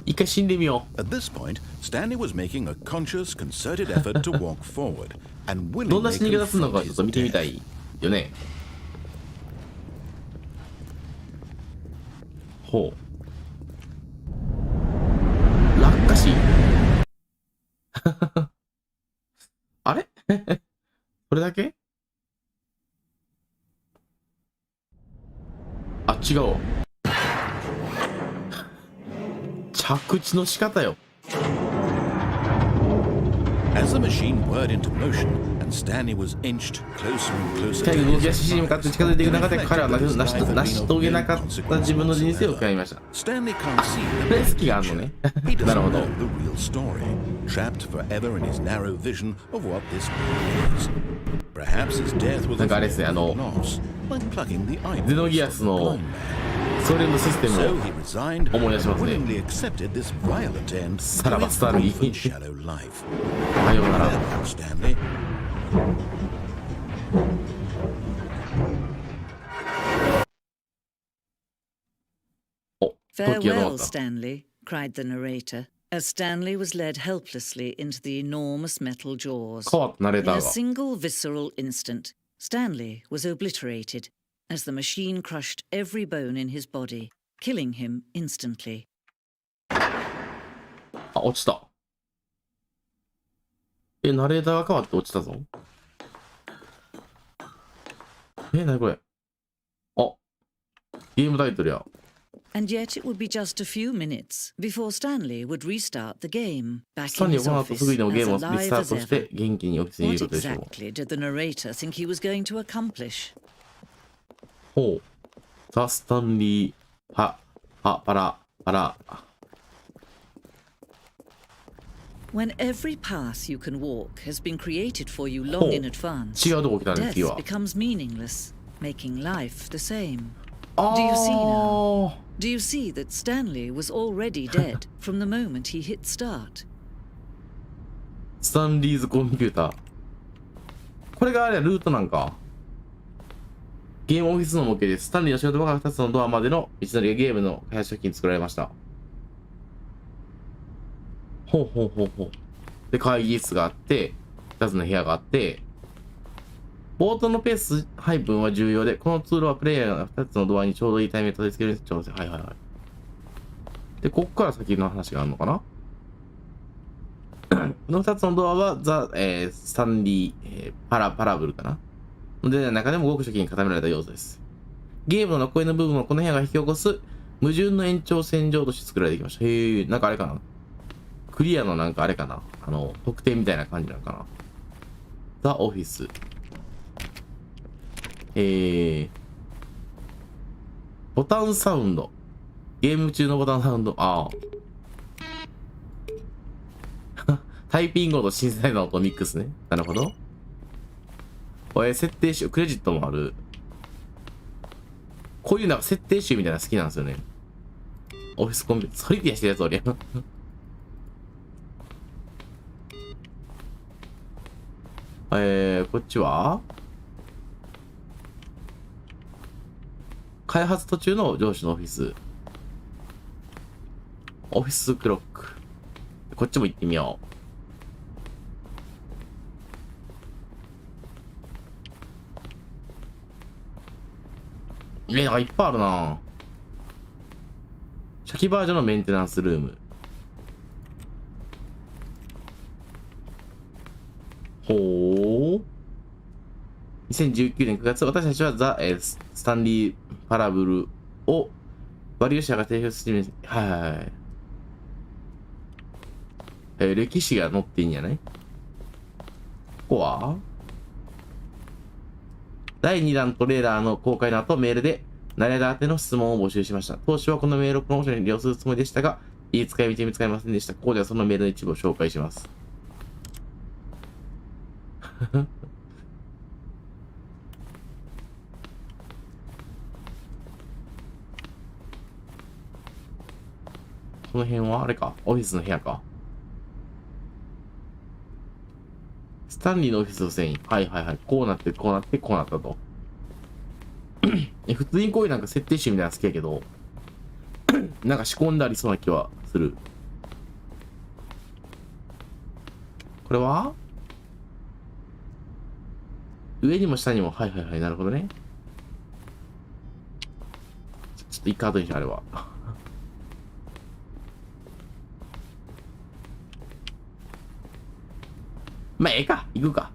一回死んでみよ At this point, Stanley was making a conscious, concerted effort to walk forward and う。どんな willingly 死に方するのか confront ちょっ his と見てみた death. いよね。ほう。落下し。あれこれだけ？あ、違う。着地の仕方よ。 As the machine whirred into motion and Stanley was inched closer and closer 機械 to が動き his 出しに向かって近づいていく中で He 彼は reflected 成 that し his life had 成し been 遂 of げ no なかった自分の人生を悔やみました。 Stanley can't see プレ the ス機があるのね。 He なるほ doesn't ど。 know the real story, trapped forever in his narrow vision of what this world is. Perhaps his death was なんかあれですね、loss, like plucking the eyeballs ゼノギアス of a の blind man. それのシステム So を he resigned 思い出し and ますね。 willingly accepted this violent end さら to ば his スターリ brief and ー。 shallow life. さようなら。 Farewell, Stanley. お、時が止ま Farewell, った。 Stanley, cried the narrator, as Stanley was led helplessly into the enormous metal jaws. 変わったナレー In ター a が。 single visceral instant, Stanley was obliterated as the machine crushed every bone in his body, killing him instantly. あ、落ちた。ナレーターが変わって落ちたぞ。なにこれ。あ、ゲームタイトルや。 And yet it would be just a few minutes before Stanley would restart the game, スタ back ン in リー his この後 office すぐにでもゲームを as リス alive ター as トして ever. 元気にオフィスにい What ることでしょう。 exactly did the narrator think he was going to accomplish? ほう。ザ・スタンリー、パラ。 When every path you can walk has been created for you long in advance, 違うとこ来たね、 death 次は。 becomes meaningless, making life the same. あ Do you see ー Do you see that Stanley was already dead from the moment he hit start? スタンリーズコンピューター。これがあれルートなんか。ゲームオフィスの模型です。スタンリーの仕事場から2つのドアまでの道のりがゲームの開発初期に作られました。ほう。で、会議室があって、2つの部屋があって、冒頭のペース配分は重要で、このツールはプレイヤーが2つのドアにちょうどいいタイミングで取り付ける調整。はい。で、こっから先の話があるのかなこの2つのドアは、スタンリー、パラブルかなで、中でもごく初期に固められた要素です。ゲームの残りの部分をこの部屋が引き起こす矛盾の延長線上として作られてきました。へえ、なんかあれかなクリアのなんかあれかな特典みたいな感じなのかなザ・オフィス。ボタンサウンド。ゲーム中のボタンサウンド。あタイピング音とシンセサイザーの音ミックスね。なるほど。設定集、クレジットもある。こういうなんか設定集みたいなの好きなんですよね。オフィスコンピューター、ソリティアしてるやつおりゃ。こっちは開発途中の上司のオフィス。オフィスクロック。こっちも行ってみよう。なんかいっぱいあるな。初期バージョンのメンテナンスルーム。ほー。2019年9月、私たちはスタンリー・パラブルをバリュー社が提供して、はい。歴史が載っていいんじゃない？ここは第2弾トレーラーの公開の後、メールで、ナレーター宛ての質問を募集しました。当初はこのメールをプロモーションに利用するつもりでしたが、いい使い道見つかりませんでした。ここではそのメールの一部を紹介します。この辺はあれか、オフィスの部屋か。スタンリーのオフィスの繊維。はいはいはい。こうなって、こうなって、こうなったと。普通にこういうなんか設定集みたいなの好きやけど、なんか仕込んでありそうな気はする。これは上にも下にも。はいはいはい。なるほどね。ちょっと一回後にしよう、あれは。まあ、ええか。行くか。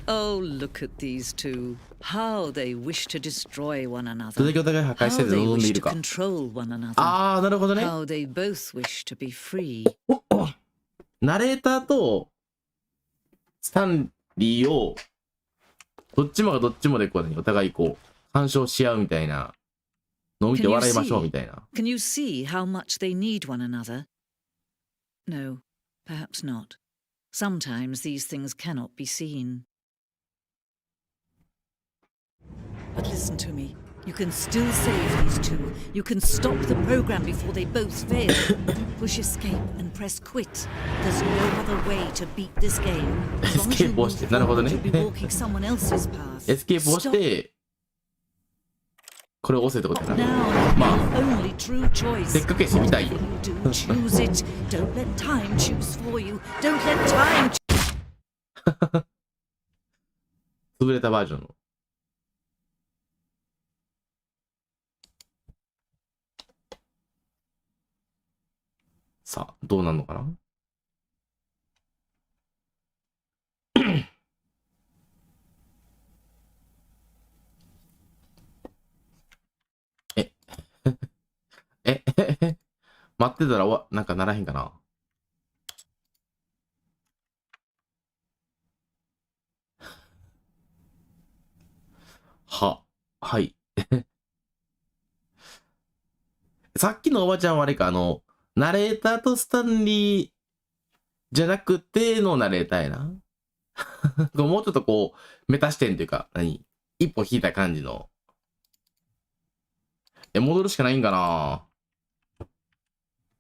Oh, look at these two. How they wish to destroy one どれ another. だけお互い破壊して How て they 望んで wish いる to か。control one another. あー、なるほどね。 How they both wish to be free. ナレーターとスタンリーをどっちもがどっちもでこう、ね、お互いこう干渉し合うみたいなのを見て Can you 笑いましょう see? みたいな。 Can you see how much they need one another? No, perhaps not. Sometimes these things cannot be seen. But listen to me. You can still save these two. You can stop the program before they both fail. Push escape and press quit. There's no other way to beat this game. As long as you Escape move をして、なるほどね。 forward, you'll be walking someone else's path. エスケープをし Stop てこれを押せってことだな。 now. まあ Only true choice. せっかくやし見たいよ。 You do choose it. Don't let time choose for you. Don't let time. 潰れたバージョンの。さあ、どうなるのかな。待ってたらなんかならへんかな。はい。さっきのおばちゃんはあれか、ナレーターとスタンリーじゃなくてのナレーターやな。もうちょっとこう、メタ視点というか、一歩引いた感じの。戻るしかないんかな。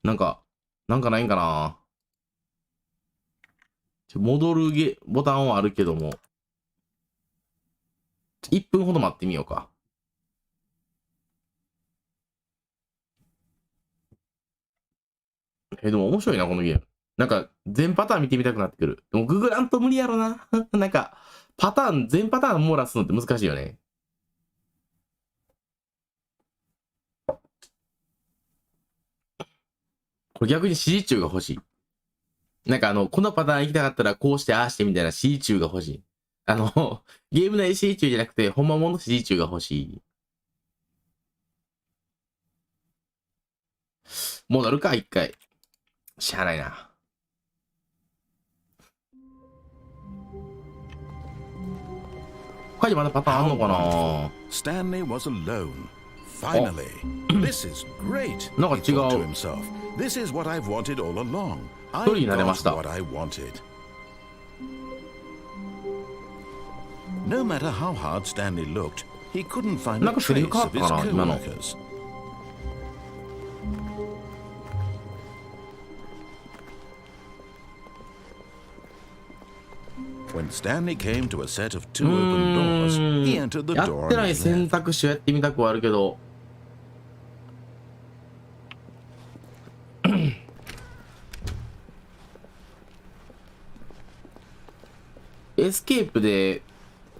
なんかないんかな。戻るボタンはあるけども。1分ほど待ってみようか。でも面白いな、このゲーム。なんか、全パターン見てみたくなってくる。でも、ググらんと無理やろな。なんか、全パターン網羅するのって難しいよね。これ逆に指示中が欲しい。なんかこのパターン行きたかったらこうしてああしてみたいな指示中が欲しい。ゲーム内指示中じゃなくて、ほんまもの指示中が欲しい。戻るか、一回。しゃあないな。他にまだパターンあんのかな。 Stanley was alone. Finally, this is great. なんか He 違 thought to う。 himself, this is what I've wanted all along. 一人になれました。 I got what I wanted. No matter how hard Stanley looked, he couldn't find な a んかセリ trace フ変わっ of た his かな今の。 co-workers. When Stanley came to a set of two open doors, he entered the や door ってな on い his 選 left. 択肢をやってみたくはあるけど。エスケープで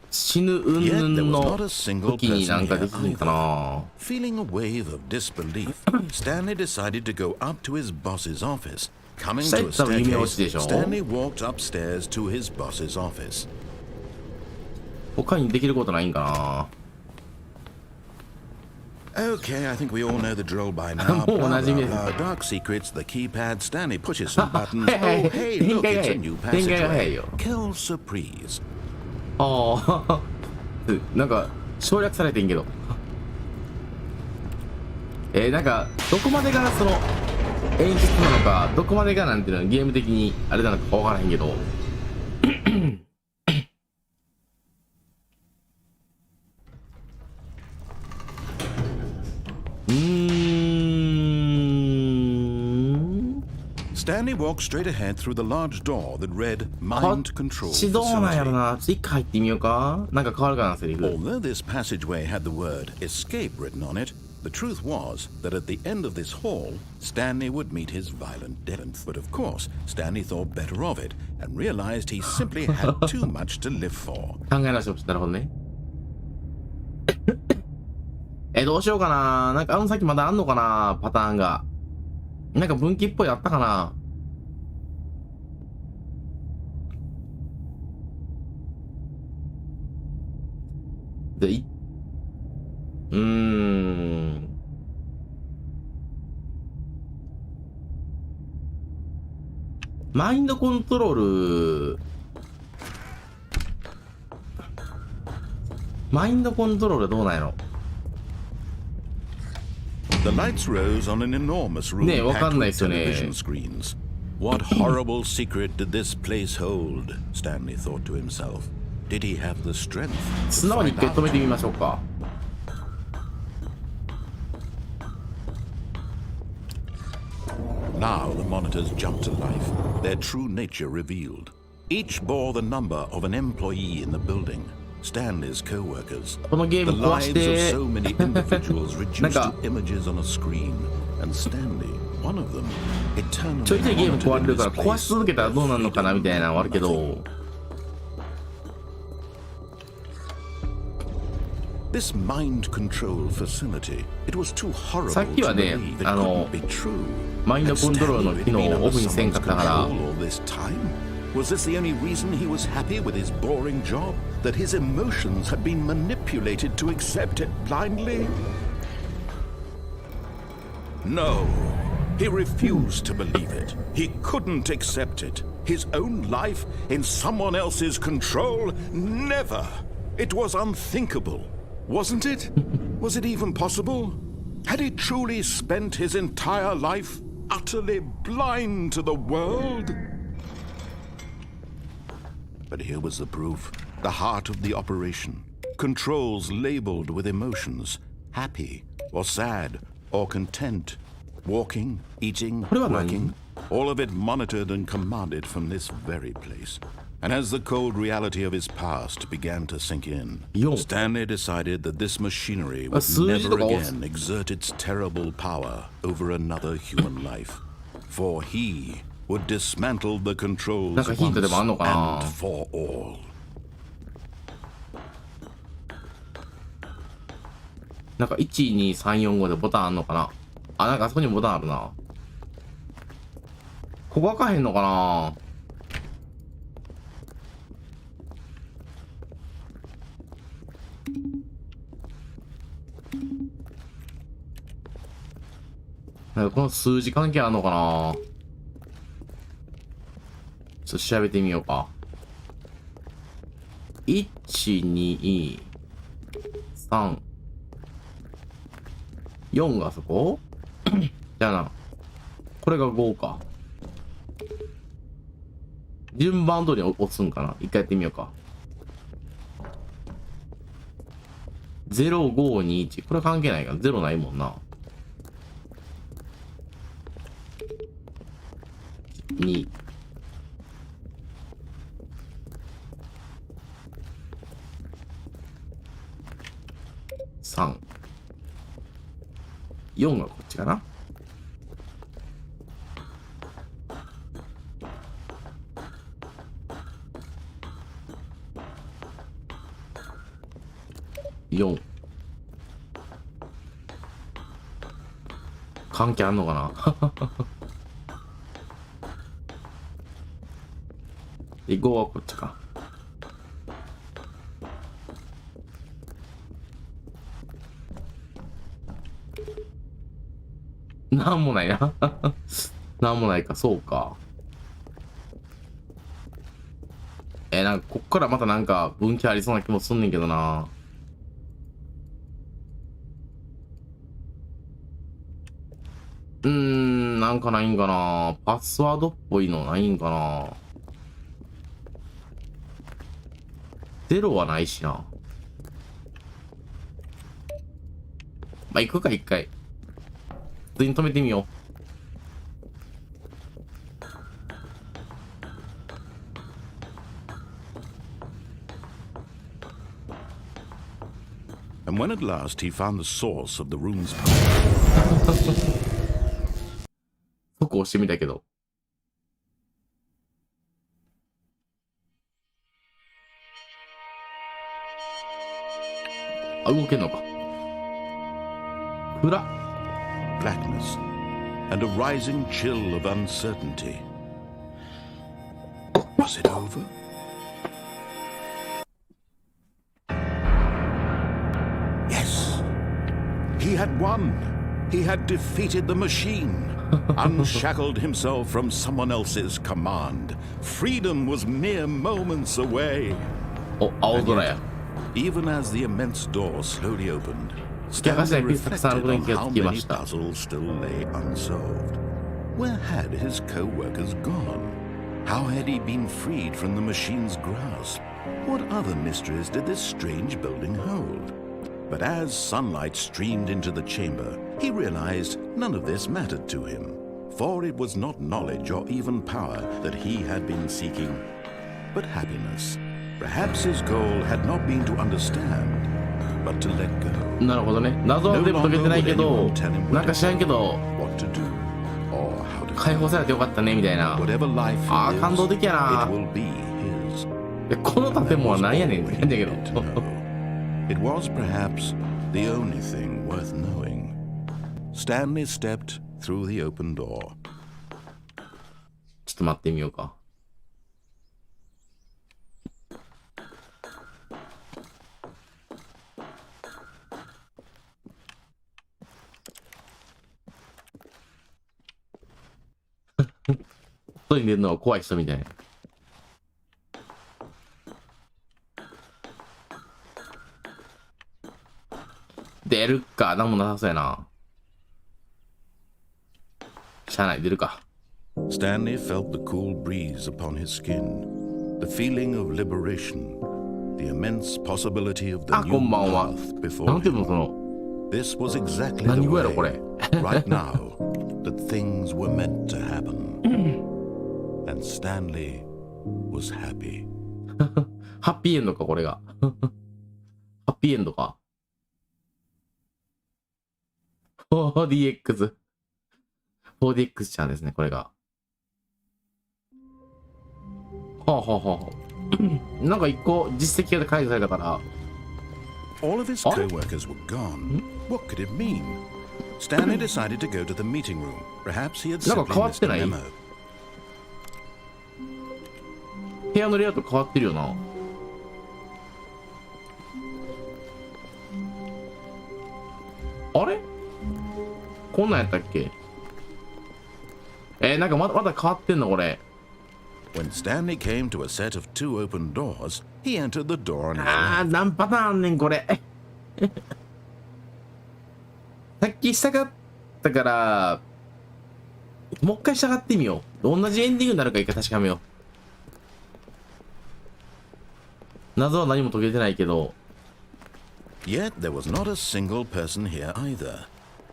死ぬ云 Yet 々 there was の not a single 時になん person か here できるんか either. な。 Feeling a wave of disbelief, Stanley decided to go up to his boss's office. Coming to a 下行ったら夢落ち staircase, でしょ。 Stanley walked upstairs to his boss's office. 他にできることないんか Okay, I think we all know the drill by now. もうおなじみです。 Dark secrets, the keypad. Stanley pushes some buttons. はいはい Oh, hey, look, it's a new 展開が早い passageway. よ。 Kill surprise. ああ、なんか省略されてんけど。なんかどこまでがその演出なのか、どこまでがなんていうのゲーム的にあれなのか分からへんけど。Stanley walked straight ahead through the large door that read こ Mind っ Control ちどうなんやろ Facility. な。一回入ってみようか。なんか変わるかな、セリフ。 Although this passageway had the word escape written on it, the truth was that at the end of this hall, Stanley would meet his violent death. But of course, Stanley thought better of it and realized he simply had too much to live for. 考え直してほしい。なるほどね。どうしようかな。なんかあの先まだあんのかな、パターンが。なんか分岐っぽいあったかな。で、マインドコントロール。マインドコントロールはどうなんやろ。 The lights rose on an enormous room ねえ、わか packed んない with ですよね。 television screens. What horrible secret did this place hold? Stanley thought to himself. Did he have the strength 素 to 直に find 一回止め out? てみましょうか。Now the monitors jumped to life, their true nature revealed. Each bore the number of an employee in the building, Stanley's co-workers. このゲー The ム壊し lives of て so many individuals なん reduced か to images on a screen, and Stanley, one of them, eternally ちょいちょいゲーム壊れ monitored る in から his 壊し place 続けたらどうなるのかなみたいなのはあるけ freedom ど。 This mind control facility, it was too horrible さっきは to ね、believe it couldn't be true. マインドコントロールの機能をオフにせんかったから。 All this time? Was this the only reason he was happy with his boring job? That his emotions had been manipulated to accept it blindly? No. He refused to believe it. He couldn't accept it. His own life in someone else's control? Never. It was unthinkable. Wasn't it? Was it even possible? Had he truly spent his entire life utterly blind to the world? But here was the proof. The heart of the operation. Controls labeled with emotions. Happy or sad or content. Walking, eating, これは何？ working. All of it monitored and commanded from this very place. And as the cold reality of his past began to sink in, Yo. Stanley decided that this machinery would 数字 never とか押 again exert its terrible power over another human life. For he would dismantle the controls なんかヒントで once もあんのかな？ and for all. なんか1、2、3、4、5でボタンあんのかな。あ、なんかあそこにもボタンあるな。ここ開かへんのかな。なんかこの数字関係あんのかな。ちょっと調べてみようか。1、2、3、4がそこじゃあな。これが5か。順番通りに押すんかな。一回やってみようか。0、5、2、1。これ関係ないから。0ないもんな。2。3。4がこっちかな。4。関係あんのかなで、5はこっちか。なんもないな。なんもないか、そうか。なんか、こっからまたなんか分岐ありそうな気もすんねんけどな。なんかないんかな。パスワードっぽいのないんかな。0はないしな。まあ、行くか、一回。普通に止めてみよう。And when at last he found the source of the room's power. そこ押してみたけど。あ、動けんのか。暗っ。Blackness and a rising chill of uncertainty. Was it over? Yes, he had won. He had defeated the machine, unshackled himself from someone else's command. Freedom was mere moments away. お、青空や。Even as the immense door slowly opened, 引き剥がした Stanley ピースたくさんあることに reflected 気 on が how つきま many した。 puzzles still lay unsolved. Where had his co-workers gone? How had he been freed from the machine's grasp? What other mysteries did this strange building hold? But as sunlight streamed into the chamber, he realized none of this mattered to him, for it was not knowledge or even power that he had been seeking, but happiness. Perhaps his goal had not been to understand, but to let go. なるほどね。謎は全部解けてないけど、なんか知らんけど、 What to do, or how to 解放されてよかったねみたいな。 whatever life あー、 is, 感動的やな。 it will be his. でこの建物は何やねんって感じだけど。 It was perhaps the only thing worth knowing. Stanley stepped through the open door. ちょっと待ってみようか。外に出るのは怖い人みたいな。出るか、なんもなさそうやな。しゃあない、出るか。Stanley felt the cool breeze upon his skin, the feeling of liberation, the immense possibility of the あ、こ new んばんは。 path before なんていうの、 him. その、 This was exactly 何 the 語やろ、こ way, れ。 right now, that things were meant to happen. And Stanley was happy. ハッピーエンドか、これが。ハッピーエンドか。4DX。4DX ちゃんですね、これが。はあはあはあ。なんか一個実績が解除されたから。 All of his co-workers were gone. What could it mean? Stanley decided to go to the meeting room. Perhaps he had なんか simply 変わっ missed て a ない memo. 部屋のレイアウト変わってるよな。あれこんなんやったっけ？なんかまだ変わってんのこれ。When Stanley came to a set of 2 open doors, he entered the door on his 何パターンあんねんこれ。さっきしたかったから、もう一回従ってみよう。同じエンディングになるか一回確かめよう。謎は何も解けてないけど。Yet there was not a single person here either.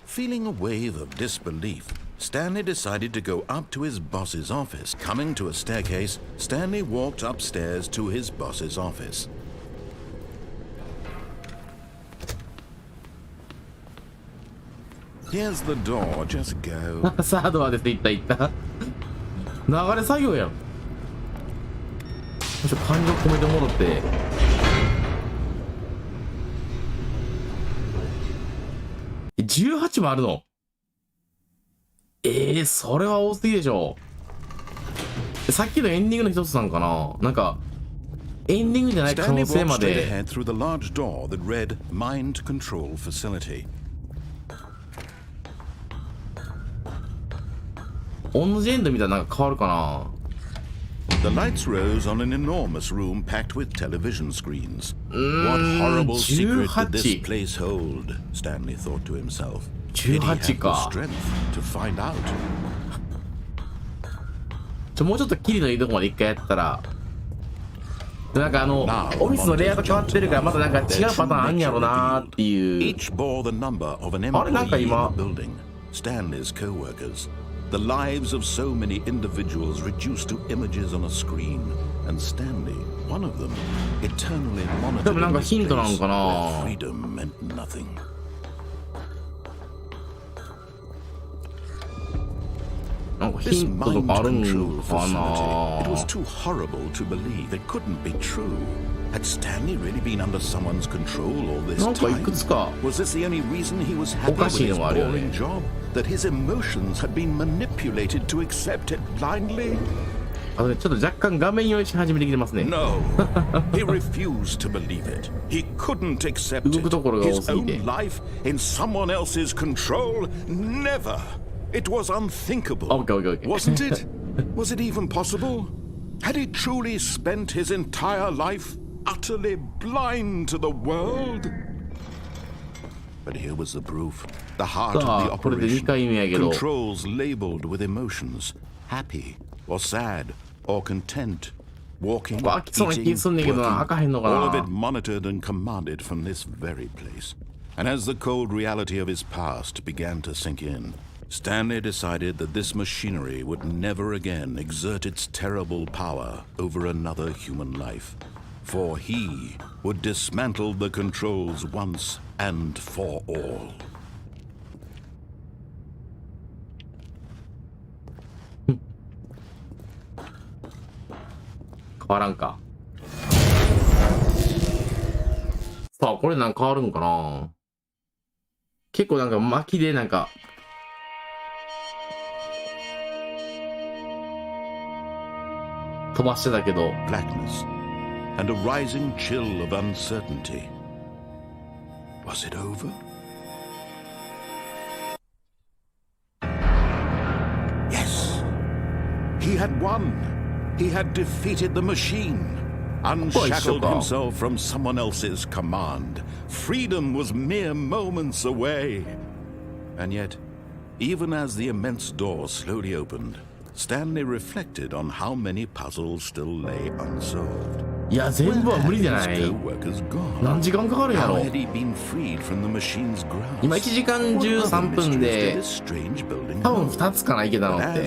Feeling a wave of disbelief, Stanley decided to go up to his boss's office. Coming to a staircase, Stanley walked upstairs to his boss's office. Here's the door, just go. さあ、ドアです。行った行った。流れ作業やん。感情込めてもろって。18もあるの？それは多すぎでしょ。さっきのエンディングの一つなんかな。なんかエンディングじゃない可能性まで。同じエンド見たらなんか変わるかな。The lights rose on an enormous room packed with television screens. What horrible secret did this place hold? Stanley thought to himself. Did he have the strength to find out? もうちょっとキリのいいとこまで一回やったら。なんかオフィスのレイアウト変わってるからまたなんか違うパターンあんやろなーっていう。Each bore the number of an employee in the building. Stanley's co-workers.The lives of so many individuals reduced to images on a screen, and Stanley, one of them, eternally monitored in this place where freedom meant nothing. なんかヒントとかあるんかな。 It was too horrible to believe. It couldn't be true. Had Stanley really been under someone's control all this time? Was this the only reason he was happy with his boring job? That his emotions had been manipulated to accept it blindly? ちょっと若干画面用意し始めてきてますね。No, he refused to believe it. He couldn't accept it. His own life in someone else's control? Never. It was unthinkable. Wasn't it? Was it even possible? Had he truly spent his entire life utterly blind to the world? But here was the proof. The heart of the operation. Controls labeled with emotions. Happy or sad or content. Walking, eating, working. All of it monitored and commanded from this very place. And as the cold reality of his past began to sink in, Stanley decided that this machinery would never again exert its terrible power over another human life. For he would dismantle the controls once and for all. 変わらんか。さあ、これなんか変わるんかな。結構なんか巻きでなんか飛ばしてたけど。Blackness and a rising chill of uncertainty. Was it over? Yes. He had won. He had defeated the machine. Unshackled himself from someone else's command. Freedom was mere moments away. And yet, even as the immense door slowly opened, Stanley reflected on how many puzzles still lay unsolved. いや、全部は無理じゃない。何時間かかるんやろ。今1時間13分で多分2つかな、いけたのって。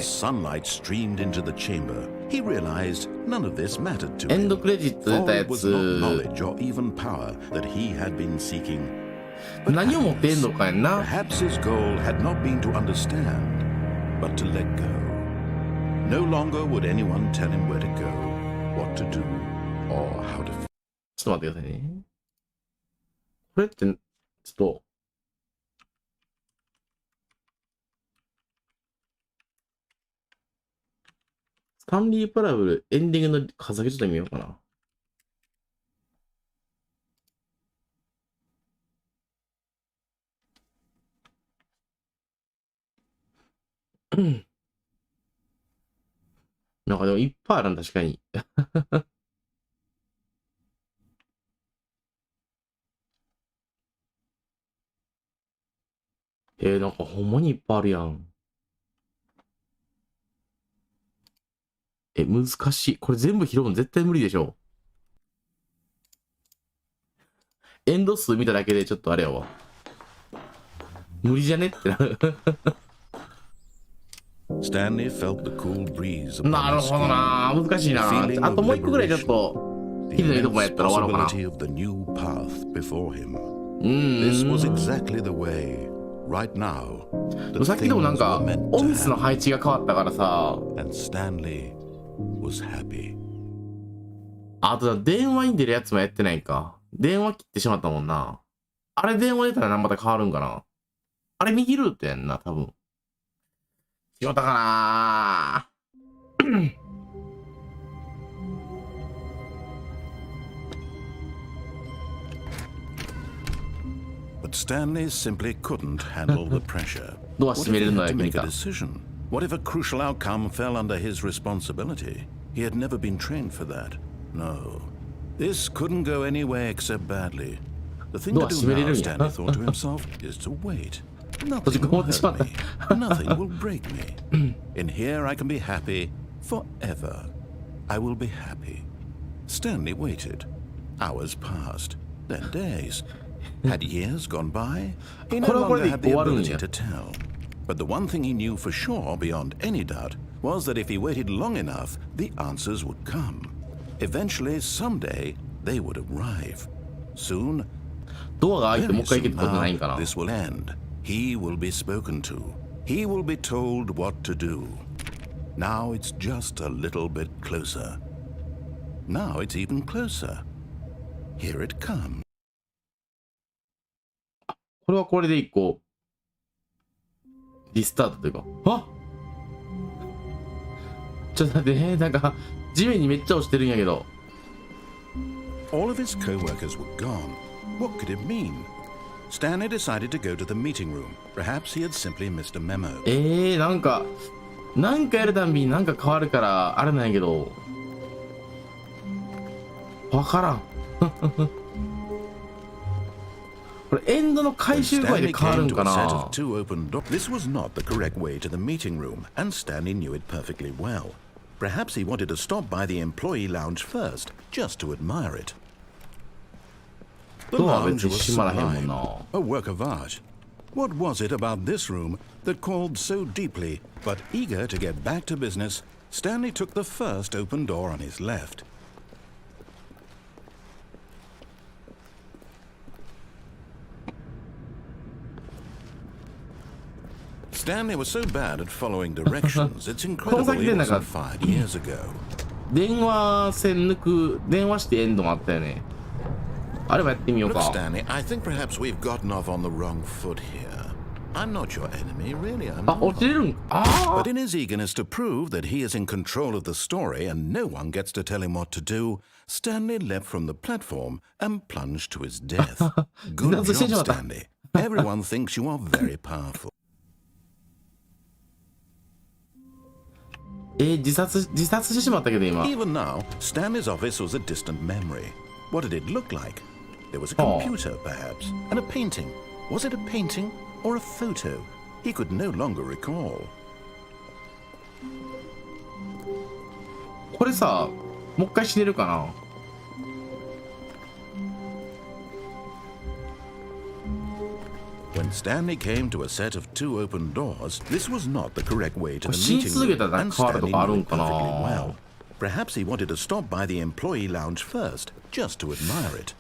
エンドクレジット出たやつ何を持ってんのかやんな。No longer would anyone tell him where to go, what to do, or how to. ちょっと待ってくださいね。これってちょっとスタンリーパラブルエンディングの数だけちょっと見ようかな。なんかでもいっぱいあるん確かに。なんかほんまにいっぱいあるやん。難しい。これ全部拾うの絶対無理でしょ。エンド数見ただけでちょっとあれやわ。無理じゃねってなる。Stanley felt the cool breeze upon なる his ほど skin. な。難しいな。あともう一個ぐらいちょっと、 The ヒルのいいとこ immense やったら終わろうかな。 possibility of the new path before him. This was exactly the way, right now, that さっきでもなん things か were meant to 音質の happen. 配置が変わったからさ、 And Stanley was happy. あと電話に出るやつもやってないか。電話切ってしまったもんな。あれ電話出たらまた変わるんかな。あれ右ルートやんな、多分。違ったかな。But Stanley simply couldn't handle the pressure. ドア What 閉め if る he の had や to め make a た。 decision? What if a crucial outcome fell under his responsibility? He had never been trained for that. No. This couldn't go anywhere except badly. The thing to do now, Stanley thought to himself, is to wait. Nothing will hurt me. Nothing will break me. In here I can be happy forever. I will be happy. Stanley waited. Hours passed. Then days. Had years gone by? He no longer had the ability to tell. But the one thing he knew for sure, beyond any doubt, was that if he waited long enough, the answers would come. Eventually, someday, they would arrive. Soon, ドアが開いてもう very 一回行け soon ってことないん now, かな。 this will end. He will be spoken to. He will be told what to do. Now it's just a little bit closer. Now it's even closer. Here it comes. これはこれで一個、リスタートというか、あちょっと待って、なんか、地面にめっちゃ押してるんやけど。All of his co-workers were gone. What could it mean? Stanley decided to go to the meeting room. Perhaps he had simply missed a memo. なんかやるたんびになんか変わるから、あれなんやけど。わからん。これエンドの回収具合で変わるんかな。 This was not the correct way to the meeting room, and Stanley knew it perfectly well. Perhaps he wanted to stop by the employee lounge first, just to admire it. The lounge was sublime, a work of art. What was it about this room that called so deeply, but eager to get back to business, Stanley took the first open door on his left. Stanley was so bad at following directions, it's incredible he wasn't fired years ago. 電話線抜く、電話してエンドがあったよね。あれもやってみよう Look, か。 Stanley, I think perhaps we've gotten off on the wrong foot here. I'm not your enemy, really, I'm あ、落ち not. れるんああ But in his eagerness to prove that he is in control of the story and no one gets to tell him what to do, Stanley leapt from the platform and plunged to his death. Good job, Stanley. Everyone thinks you are very powerful. 自殺してしまったけど今。 Even now, Stanley's office was a distant memory. What did it look like? There was a computer, perhaps, and a painting. Was it a painting or a photo? He could no longer recall. これさ、もう一回死ねるかな。 When Stanley came to a set of two open doors, this was not the correct way to the 死に meeting 続けた room, ら and 変わると Stanley かある knew ん it かな。 perfectly well. Perhaps he wanted to stop by the employee lounge first, just to admire it.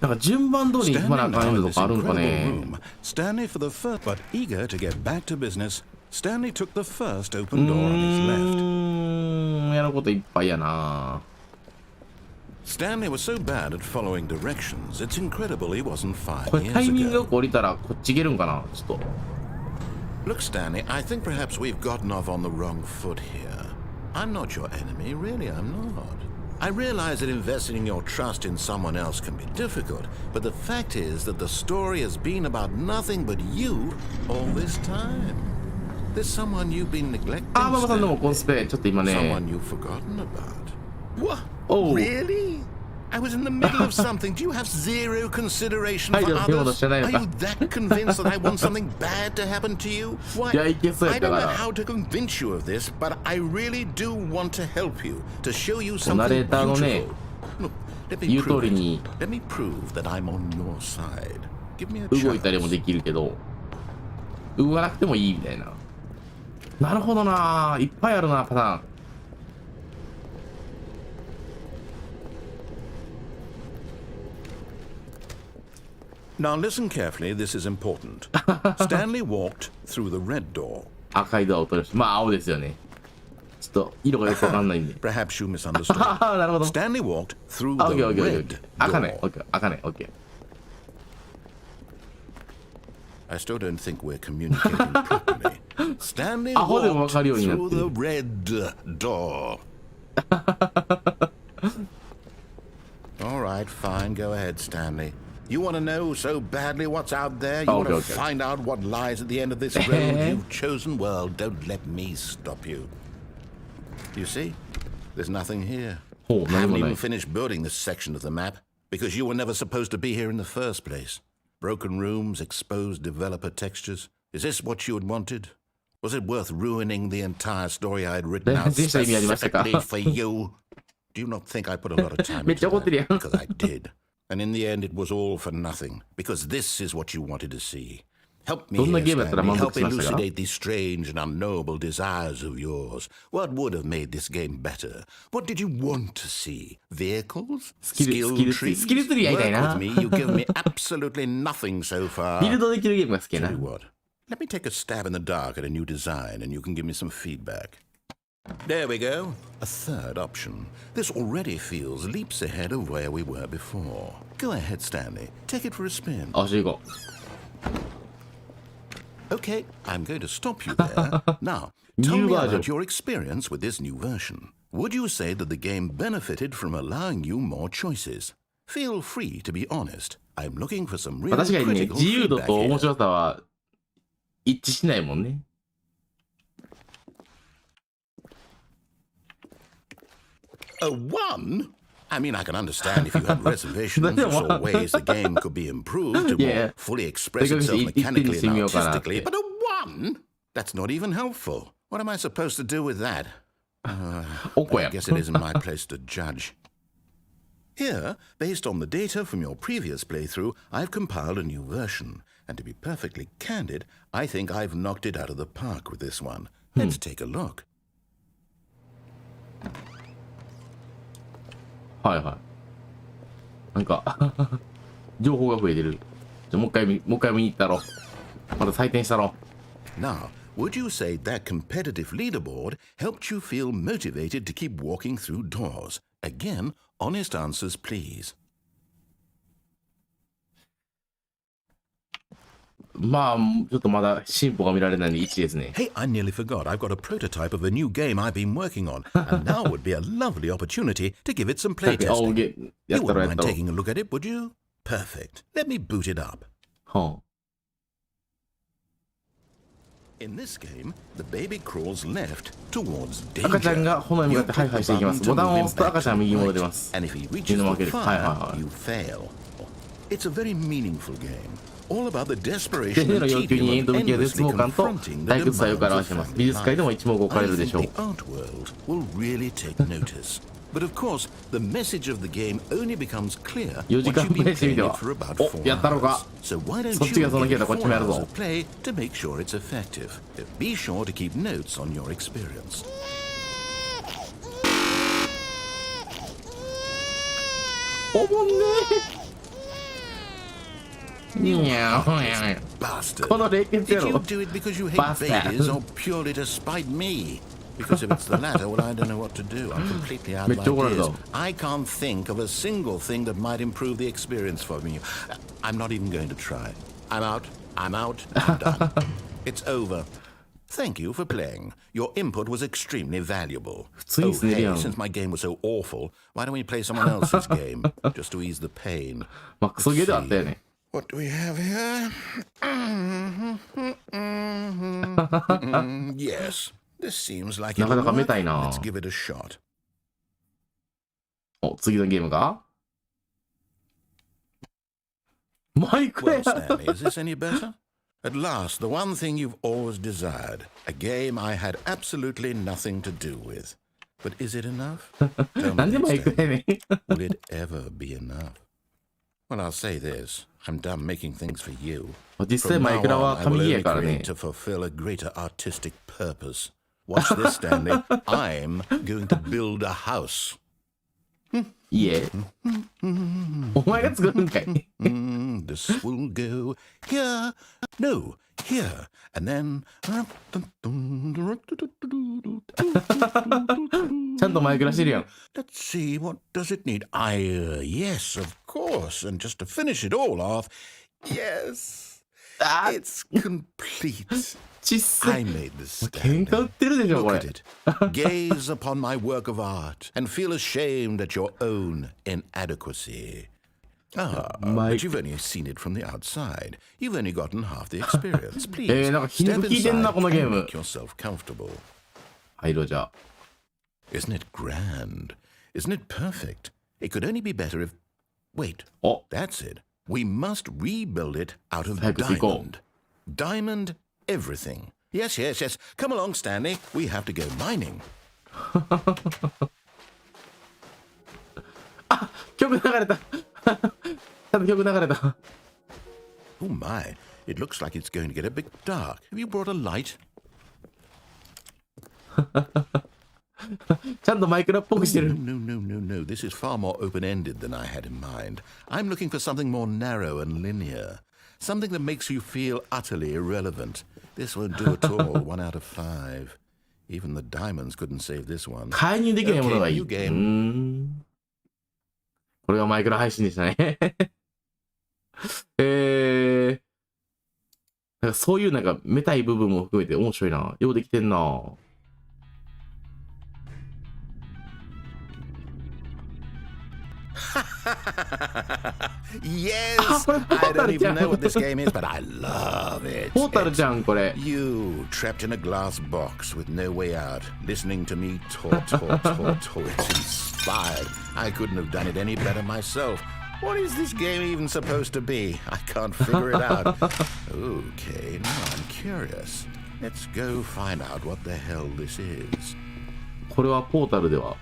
なんか順番通りに行かなあ Standing かん now の in と this かあるんか incredible ね。 room, Stanley for the first, but eager to get back to business, Stanley took the first open door on his left. やることいっぱいやな。 Stanley was so bad at following directions, it's incredible he wasn't こ fired れタイ years ミングよ ago. く降りたらこっち行けるんかな。ちょっと。 Look, Stanley, I think perhaps we've gotten off on the wrong foot here. I'm not your enemy, really, I'm not. I realize that investing your trust in someone else can be difficult, but the fact is that the story has been about nothing but you all this time. There's someone you've been neglecting. あ、ママさんどうも Stanley. コンスペちょっと今ね Someone you've forgotten about. What? Oh. Really? I was in the middle of something. Do you have zero consideration for はい、でも others? 知らないの Are か you that convinced that I want something bad to happen to you? Why? いやいけそうや I ったか don't know ら how to convince you of this, but I really do want to help you, to show you ナレ something ーターのね beautiful. Look, let me 言う通 prove り it. に Let me prove that I'm on your side. Give me a 動いたりも chance. できるけど動かなくてもいいみたいな。なるほどな、いっぱいあるなパターン。Now listen carefully, this is important. Stanley walked through the red door. 赤いドアを取るし、まあ青ですよね。ちょっと色がよくわかんないんで。 Perhaps you misunderstood. ああ、なるほど。 Stanley walked through あ、オッケーオッ the ケーオッ red ケー。赤ね、オ door. ッケー、赤ね、オッケー。I still don't think we're communicating properly. Stanley アホでもわ walked かるようになって through る。 the red door. All right, fine. Go ahead, Stanley. You want to know so badly what's out there? You want to Okay. find out what lies at the end of this road you've chosen? Well, don't let me stop you. You see? There's nothing here. Oh, I haven't no, no, even no. finished building this section of the map because you were never supposed to be here in the first place. Broken rooms, exposed developer textures. Is this what you had wanted? Was it worth ruining the entire story I had written out 全然意味ありましたか？ specifically for you? Do you not think I put a lot of time めっちゃ into 怒ってるやん。 that? Because I did. And in the end, it was all for nothing. Because this is what you wanted to see. Help me どんな here, ゲームだったら Stanley. 満 Help 足しましたか？ elucidate these strange and unknowable desires of yours. What would have made this game better? What did you want to see? Vehicles? Skill trees? スキルツリーやりたいな。 Work with me. You've given me absolutely nothing so far. ビルドできるゲームが好きや Tell な you。what, let me take a stab in the dark at a new design and you can give me some feedback. There we go. A third option. This already feels leaps ahead of where we were before. Go ahead, Stanley. Take it for a spin. あ、行こ Okay, I'm going to stop you there. Now, tell New me version. about your experience with this new version. Would you say that the game benefited from allowing you more choices? Feel free to be honest. I'm looking for some う。 real 確かにね、 critical 自由度 feedback と面 here. 白さは一致しないもんね。 A one? I mean, I can understand if you had reservations That's a or saw one. ways the game could be improved to Yeah. more fully express Because itself it- mechanically and 一手にしてみようかなって。 artistically. But a one? That's not even helpful. What am I supposed to do with that? おこ I や。 guess it isn't my place to judge. Here, based on the data from your previous playthrough, I've compiled a new version. And to be perfectly candid, I think I've knocked it out of the park with this one. Let's take a look. はいはい。なんか情報が増えてる。じゃあもう一回見に行ったろ。また採点したろ。 Now, would you say that competitive leaderboard helped you feel motivated to keep walking through doors? Again, honest answers, please. まあ、ちょっとまだ進歩が見られないんで1ですね。 Hey, I nearly forgot. I've got a prototype of a new game I've been working on, and now would be a lovely opportunity to give it some さっき青 playtesting. ゲや You ったろ wouldn't やっ mind たろ。 taking a look at it, would you? Perfect. Let me boot it up. は In this game, the baby crawls left towards あ、赤ちゃん danger. が炎に向かってハイハイしていきます。ボタンを押すと赤ちゃんは右に戻ります And if he っていう reaches のも分け the る。はいはい fire, はい。 you fail. It's a very meaningful game. All about the 先 desperation 生 and の要求 tedium に of エンド向きや endlessly 絶望感と confronting the 退屈さをよく demands 表 of しています。 family 美術界でも life. 一目置かれ I るで think しょう the。art world will really take notice. But of course, the message of the game only becomes clear 4時 once 間 you've プレ been イしてみ playing て it は。 for about お、 4やったろ hours. か。 So why don't そっち you がその give 気だ it ったらこっち 4 もやる hours ぞ。 of play to make sure it's effective? Be sure to keep notes on your experience. おもんねー。にゃーにゃー。 Bastard. この冷血 Did や you ろ。 do it because you hate Bastard. babies or purely to spite me? Because if it's the latter, well, I don't know what to do. I'm completely out of めっちゃ怒られた。 ideas. I can't think of a single thing that might improve the experience for me. I'm not even going to try. I'm out. I'm out. I'm done. It's over. Thank you for playing. Your input was extremely valuable. 普通にすねるやん。 since my game was so awful, why don't we play someone else's game just to ease the pain? まあクソゲーではあったよね。What do we have here? Yes, this seems like it'll なかなかめ work. たいな。 Let's give it a shot. お、次のゲームがマイク Well, や。 Stanley, is this any better? At last, the one thing you've always desired, a game I had absolutely nothing to do with. But is it enough? Tell なん me, でマイクやねん。 will it ever be enough? Well, I'll say this. I'm done making things for you. 実際 From マイ now クラ on, は I 紙 will ゲーや only から create ね。 to fulfill a greater artistic purpose. Watch this, Stanley. I'm going to build a house. いえ。お前が作るんかい。 This will go here. No, here. And then... ちゃんとマイクラしてるやん。 Let's see, what does it need? Yes, of course. And just to finish it all off, yes, it's complete. ちっさ I い。 made this 喧嘩売 Stanley. ってるでしょ、こ Look れ at。it. Gaze upon my work of art and feel ashamed at your own inadequacy. Ah, Mike. but you've only seen it from the outside. You've only gotten half the experience. Please, なんか皮 step 肉効いてんな、 inside このゲー and ム make。yourself comfortable. 入ろうじゃあ。 Isn't it grand? Isn't it perfect? It could only be better if... Wait, お、 that's it. We must rebuild it out of 早く行こう。 diamond. Diamond everything. Yes, yes, yes. Come along, Stanley. We have to go mining. 曲流れた。ちゃんと曲流れた。 Oh my, it looks like it's going to get a bit dark. Have you brought a light? ちゃんとマイクラっぽくして No, る。 no, no, no, no. This is far more open-ended than I had in mind. I'm looking for something more narrow and linear. Something that makes you feel utterly irrelevant. This won't do at all. 1 out of 5. Even the diamonds couldn't save this one. 介入できないものがいい。 Okay, う new game. ーん。これがマイクラ配信でしたね。なんかそういうなんかめたい部分も含めて面白いな。ようできてんな。Yes! Ah, I don't even know what this game is, but I love it. ポータルじゃん、これ。 You, trapped in a glass box with no way out, listening to me talk. It's inspired. I couldn't have done it any better myself. What is this game even supposed to be? I can't figure it out. Okay, now I'm curious. Let's go find out what the hell this is. これはポータルでは。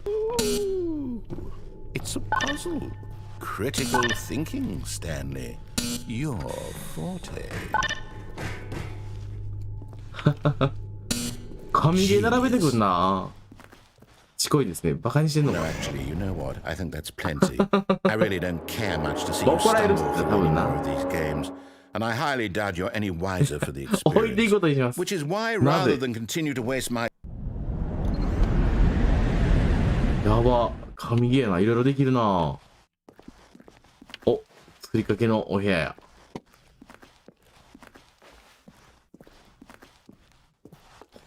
Ooh, it's a puzzle. Critical thinking, Stanley. Your forte. 神ゲー並べてくんな。ちこいですね。バカにしてんの No, か。 actually, you know what? I think that's plenty. I really don't care much to see you What would I do? stumble through any more of these games. And I highly doubt you're any wiser for the 置いていく experience. ことにします。 Which is why, な rather ぜ than continue to waste my やば。神ゲーな。いろいろできるな。お、作りかけのお部屋や。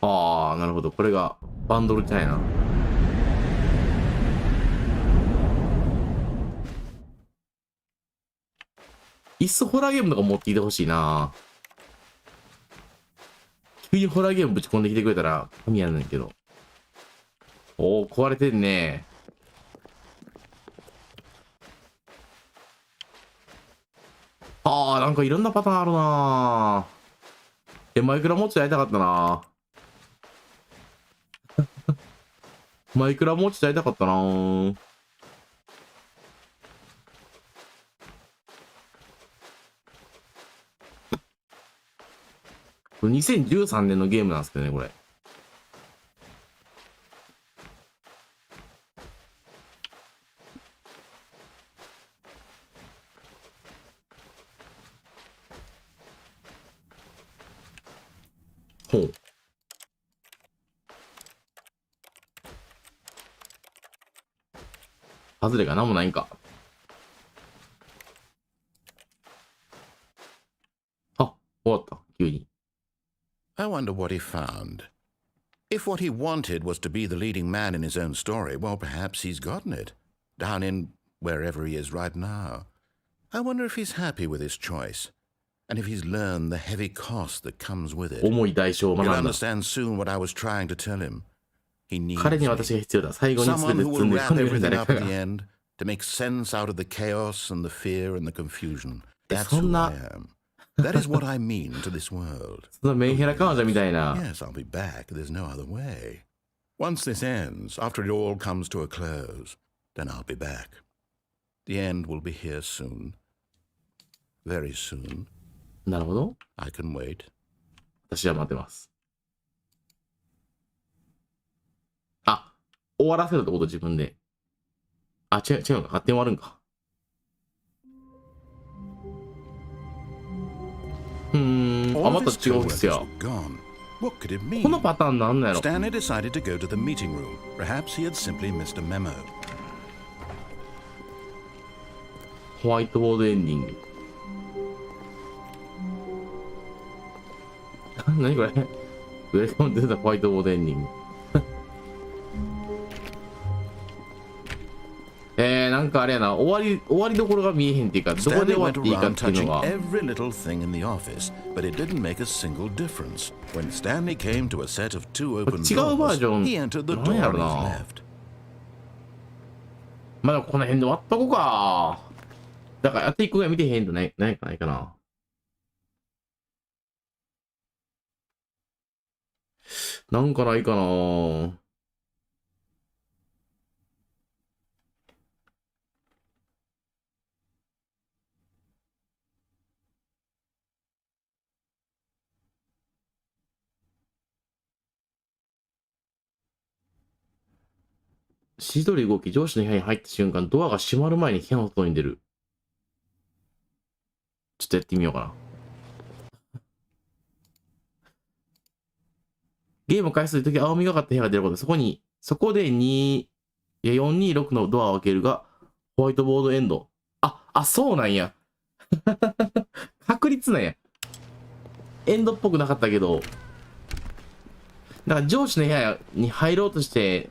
ああ、なるほど。これがバンドルちゃんやな。いっそホラーゲームとか持ってきてほしいな。急にホラーゲームぶち込んできてくれたら神やんねんけど。おお、壊れてんね。ああ、なんかいろんなパターンあるな。マイクラもうちょっとやりたかったな。マイクラもうちょっとやりたかったな。これ2013年のゲームなんですけどね、これ。ほう。ハズレが何もないんか。あ、終わった。急に。I wonder what he found. If what he wanted was to be the leading man in his own story, well, perhaps he's gotten it. down in wherever he is right now. I wonder if he's happy with his choice, and if he's learned the heavy cost that comes with it. 重い代償を He'll 学んだ。 understand soon what I was trying to tell him. He needs 彼に me. 私が必要だ。最後に全 Someone て who 積ん will で wrap 込んでくれる everything 誰 up か at the が。 end to make sense out of the chaos and the fear and the confusion. That's そん who な I am. That is what I mean to this world. そのメンヘラ彼女みたいな。 Yes, I'll be back. There's no other way. Once this ends, after it all comes to a close, then I'll be back. The end will be here soon. Very soon. なるほど。 I can wait. 私は待ってます。あ、終わらせるってこと自分で。あ、違うか。勝手に終わるんか。あ、 All ま of た his 違うっす coworkers よ。 were gone. What could it mean? このパターンなんなんやろ。 Stanley decided to go to the meeting room. Perhaps he had simply missed a memo. ホワイトボードエンディング。何これウェルカムトゥザホワイトボードエンディング。なんかあれやな、終わりどころが見えへんっていうか、どこで Stanley 終わっ went ていいか around っていう touching のが。 every little thing in the office, but it didn't make a single difference. When Stanley came to a set of two open 違うバー doors, ジョン he entered the なん door や on ろ his な。 left. まだこの辺で終わっとこうか。だからやっていくぐらい見てへんとないかな。なんかないかな。しりとり動き、上司の部屋に入った瞬間、ドアが閉まる前に部屋の外に出る。ちょっとやってみようかな。ゲームを開始するとき、青みがかった部屋が出ることで、そこで426のドアを開けるが、ホワイトボードエンド。そうなんや。確率なんや。エンドっぽくなかったけど、なんか上司の部屋に入ろうとして、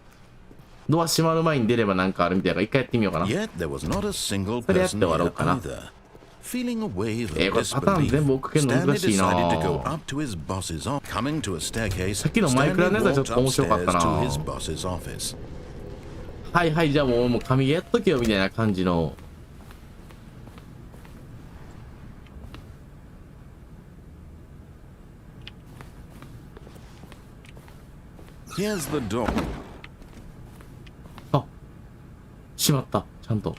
ドア閉まる前に出ればなんかあるみたいなから一回やってみようかな。 Yet there was not a single それやって person 終わろ here うかな。 either. Feeling a wave of これパターン disbelief, 全部追っかけるの Stanley 難しいな。 decided to go up to his boss's office. Coming to a staircase, さっきのマイクラのやつはちょっ Stanley と面 walked 白かった upstairs な。 to his boss's office. はい、じゃあもう紙やっとけよみたいな感じの。Here's the door. 閉まった。ちゃんと。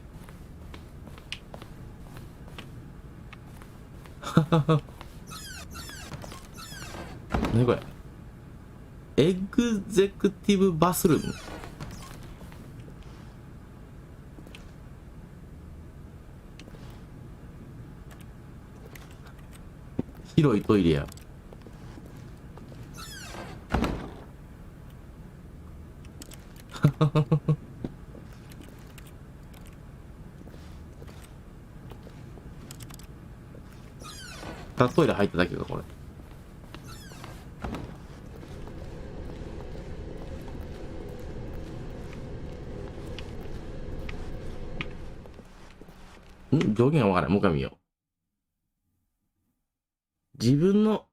何これ。エグゼクティブバスルーム。広いトイレや。トイレ入っただけか、これ。上限がわからない。もう一回見よう。自分の、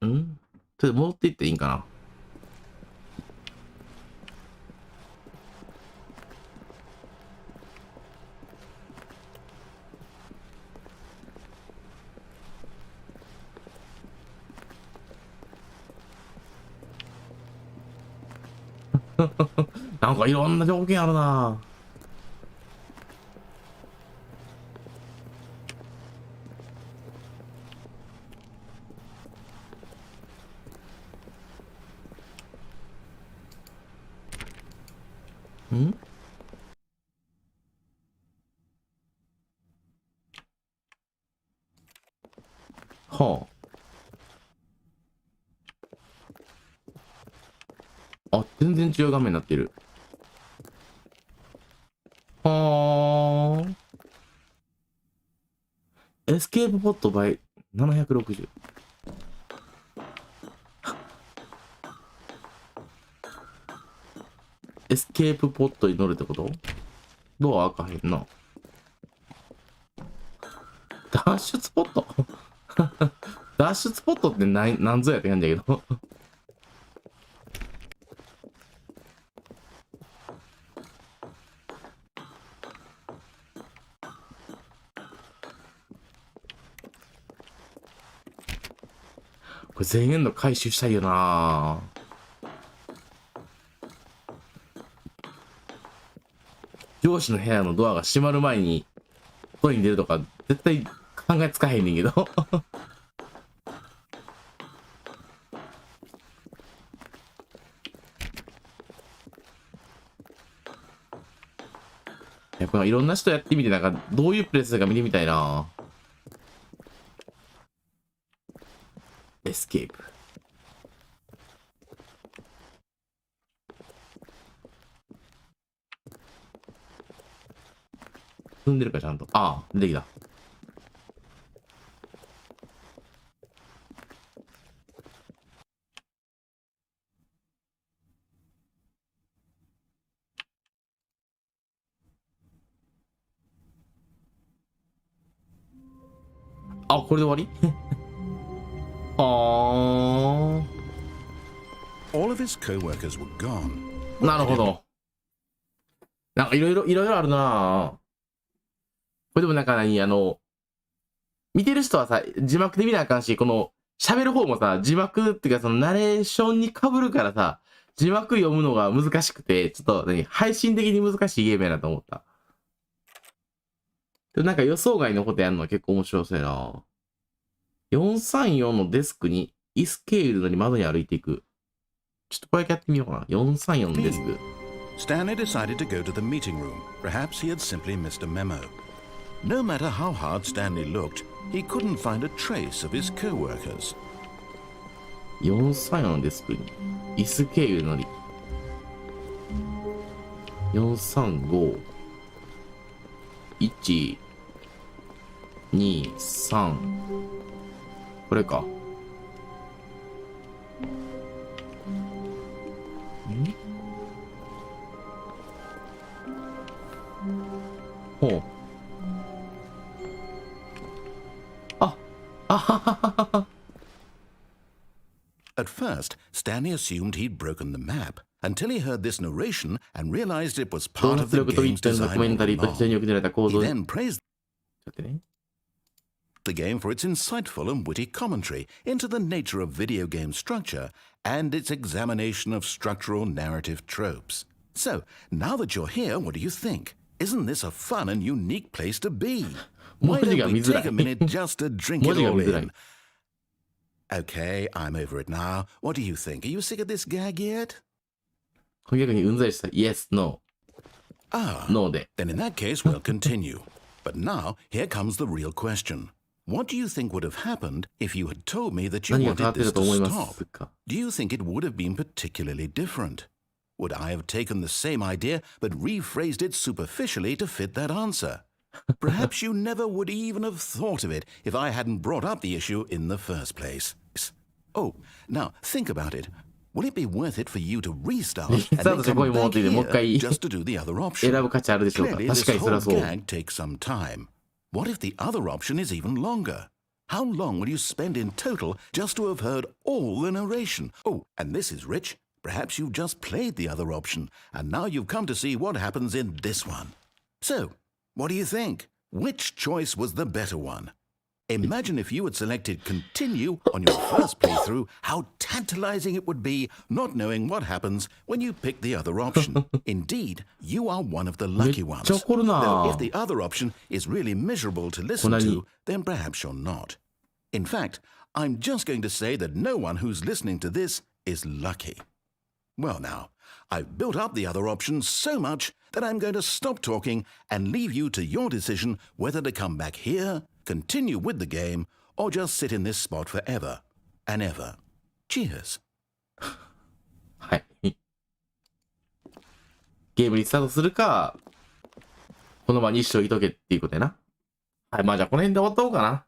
ちょっと戻っていっていいんかな。なんかいろんな条件あるな。はあ。全然違う画面になってる。はあ。エスケープポット by 760。エスケープポットに乗るってこと？ドア開かへんな。脱出ポット脱出ポットってなんぞやって感じだけどこれ全円の回収したいよな。上司の部屋のドアが閉まる前に外に出るとか絶対考えつかへんねんけどやっぱいろんな人やってみてなんかどういうプレイするか見てみたいな。エスケープ。踏んでるかちゃんと。ああ、出てきた。あ、これで終わりはあ。All of his co-workers were gone. なるほど。なんかいろいろあるな。これでもなんか見てる人はさ、字幕で見なあかんし、この喋る方もさ、字幕っていうかそのナレーションに被るからさ、字幕読むのが難しくて、ちょっと配信的に難しいゲームやなと思った。でもなんか予想外のことやるのは結構面白そうやな。434のデスクに椅子経由のに窓に歩いていく。ちょっとこれだけやってみようかな。434のデスク。Stanley decided to go to the meeting room. Perhaps he had simply missed a memo. No matter how hard Stanley looked, he couldn't find a trace of his co-workers. 434のデスクに椅子経由のり。435。1、2、3。これか。ん？ほう。あ、あはははは。At first, Stanley assumed he'd broken the map until he heard this narration and realized it was ドー part ナ of ツ the 力と一 game's 点のコ design メンタリー all と非常によく出られた構 along. 造 He で。ちょ then praised っと待ってね。the game for its insightful and witty commentary into the nature of video game structure and its examination of structural narrative tropes. So, now that you're here, what do you think? Isn't this a fun and unique place to be? Why 文字が don't 見 we づら take a い。 minute just to drink 文 it 字が all 見づらい。 in? Okay, I'm over it now. What do you think? Are you sick of this gag yet? これ逆にうんざりした。Yes, No, Ah, No で。 then in that case, we'll continue. But now, here comes the real question. What do you think would have happened if you had told me that you 何が変わっ wanted てた this と to 思いま stop? すか？ Do you think it would have been particularly different? Would I have taken the same idea but rephrased it superficially to fit that answer? Perhaps you never would even have thought of it if I hadn't brought up the issue in the first place. Oh, now think about it. Will it be worth it for you to restart and then come back here just to do the other 選 option? ぶ価値あるでしょうか？ Clearly, 確 this かにそれ whole はそう。 gag takes some time. What if the other option is even longer? How long will you spend in total just to have heard all the narration? Oh, and this is rich. Perhaps you've just played the other option, and now you've come to see what happens in this one. So, what do you think? Which choice was the better one? Imagine if you had selected continue on your first playthrough, how tantalizing it would be not knowing what happens when you pick the other option. Indeed, you are one of the lucky めっ ones. ちゃ怒るな。 Though if the other option is really miserable to listen こんなに。 to, then perhaps you're not. In fact, I'm just going to say that no one who's listening to this is lucky. Well now, I've built up the other option so much that I'm going to stop talking and leave you to your decision whether to come back here, continue with the game, or just sit in this spot forever and ever. Cheers. はい。ゲームにスタートするか、この場に一生いとけっていうことやな。はい、まあじゃあこの辺で終わった方かな。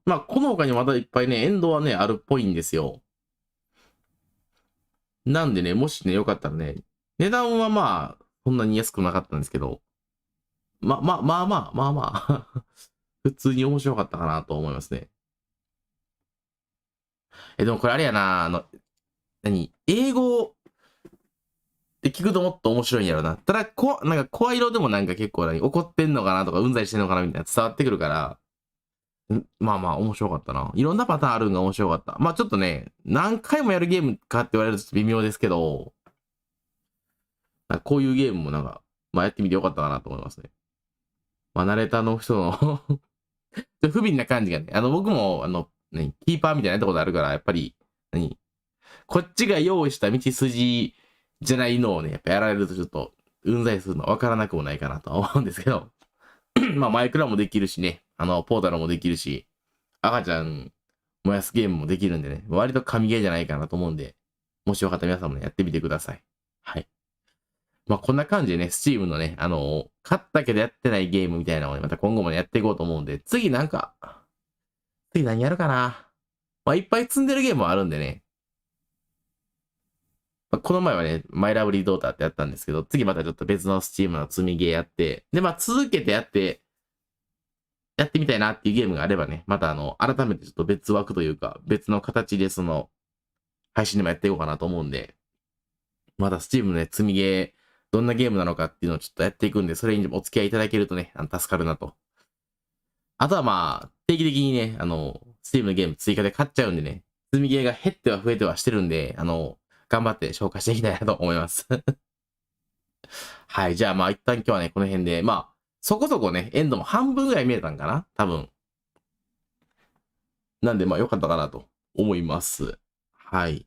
ままあ、この他にまだいっぱいね、エンドはね、あるっぽいんですよ。なんでね、もしね、よかったらね、値段はまあ、そんなに安くなかったんですけど、まあ、普通に面白かったかなと思いますね。でもこれあれやな、英語って聞くともっと面白いんやろな。ただ、なんか声色でもなんか結構怒ってんのかなとか、うんざりしてんのかなみたいな伝わってくるから、まあまあ面白かったな。いろんなパターンあるんが面白かった。まあちょっとね、何回もやるゲームかって言われると微妙ですけど、こういうゲームもなんか、まあやってみてよかったかなと思いますね。まあナレーターの人の不憫な感じがね、僕も、キーパーみたいなやったことあるから、やっぱり、こっちが用意した道筋じゃないのをね、やっぱやられるとちょっと、うんざりするのわからなくもないかなとは思うんですけど、まあマイクラもできるしね、ポータルもできるし、赤ちゃん燃やすゲームもできるんでね、割と神ゲーじゃないかなと思うんで、もしよかったら皆さんもね、やってみてください。はい。まあこんな感じでね、Steam のね、買ったけどやってないゲームみたいなのをね、また今後もね、やっていこうと思うんで、次何やるかな。まあいっぱい積んでるゲームもあるんでね、まあ、この前はね、マイラブリードーターってやったんですけど、次またちょっと別のSteamの積みゲーやって、で、まあ続けてやってみたいなっていうゲームがあればね、また改めてちょっと別枠というか、別の形で配信でもやっていこうかなと思うんで、また Steam のね、積みゲー、どんなゲームなのかっていうのをちょっとやっていくんで、それにお付き合いいただけるとね、助かるなと。あとはまあ、定期的にね、Steam のゲーム追加で買っちゃうんでね、積みゲーが減っては増えてはしてるんで、頑張って消化していきたいなと思います。はい、じゃあまあ一旦今日はね、この辺で、まあ、そこそこね、エンドも半分ぐらい見えたんかな多分。なんでまあ良かったかなと思います。はい。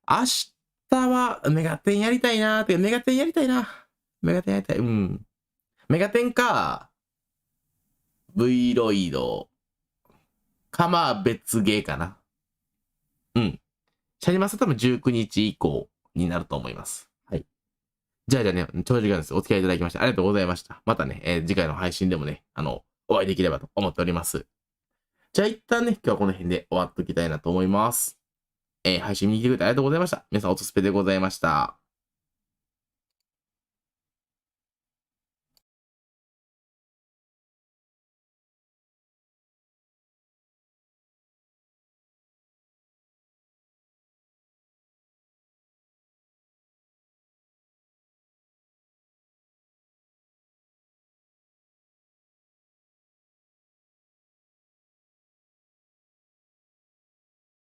明日はメガテンやりたいなーって、メガテンやりたい。うん。メガテンか、V ロイドか、まあ別ゲーかな。うん。シャニマスは多分19日以降になると思います。はい。じゃあね、長時間です。お付き合いいただきましてありがとうございました。またね、次回の配信でもね、お会いできればと思っております。じゃあ一旦ね、今日はこの辺で終わっときたいなと思います。配信見に来てくれてありがとうございました。皆さんおつすぺでございました。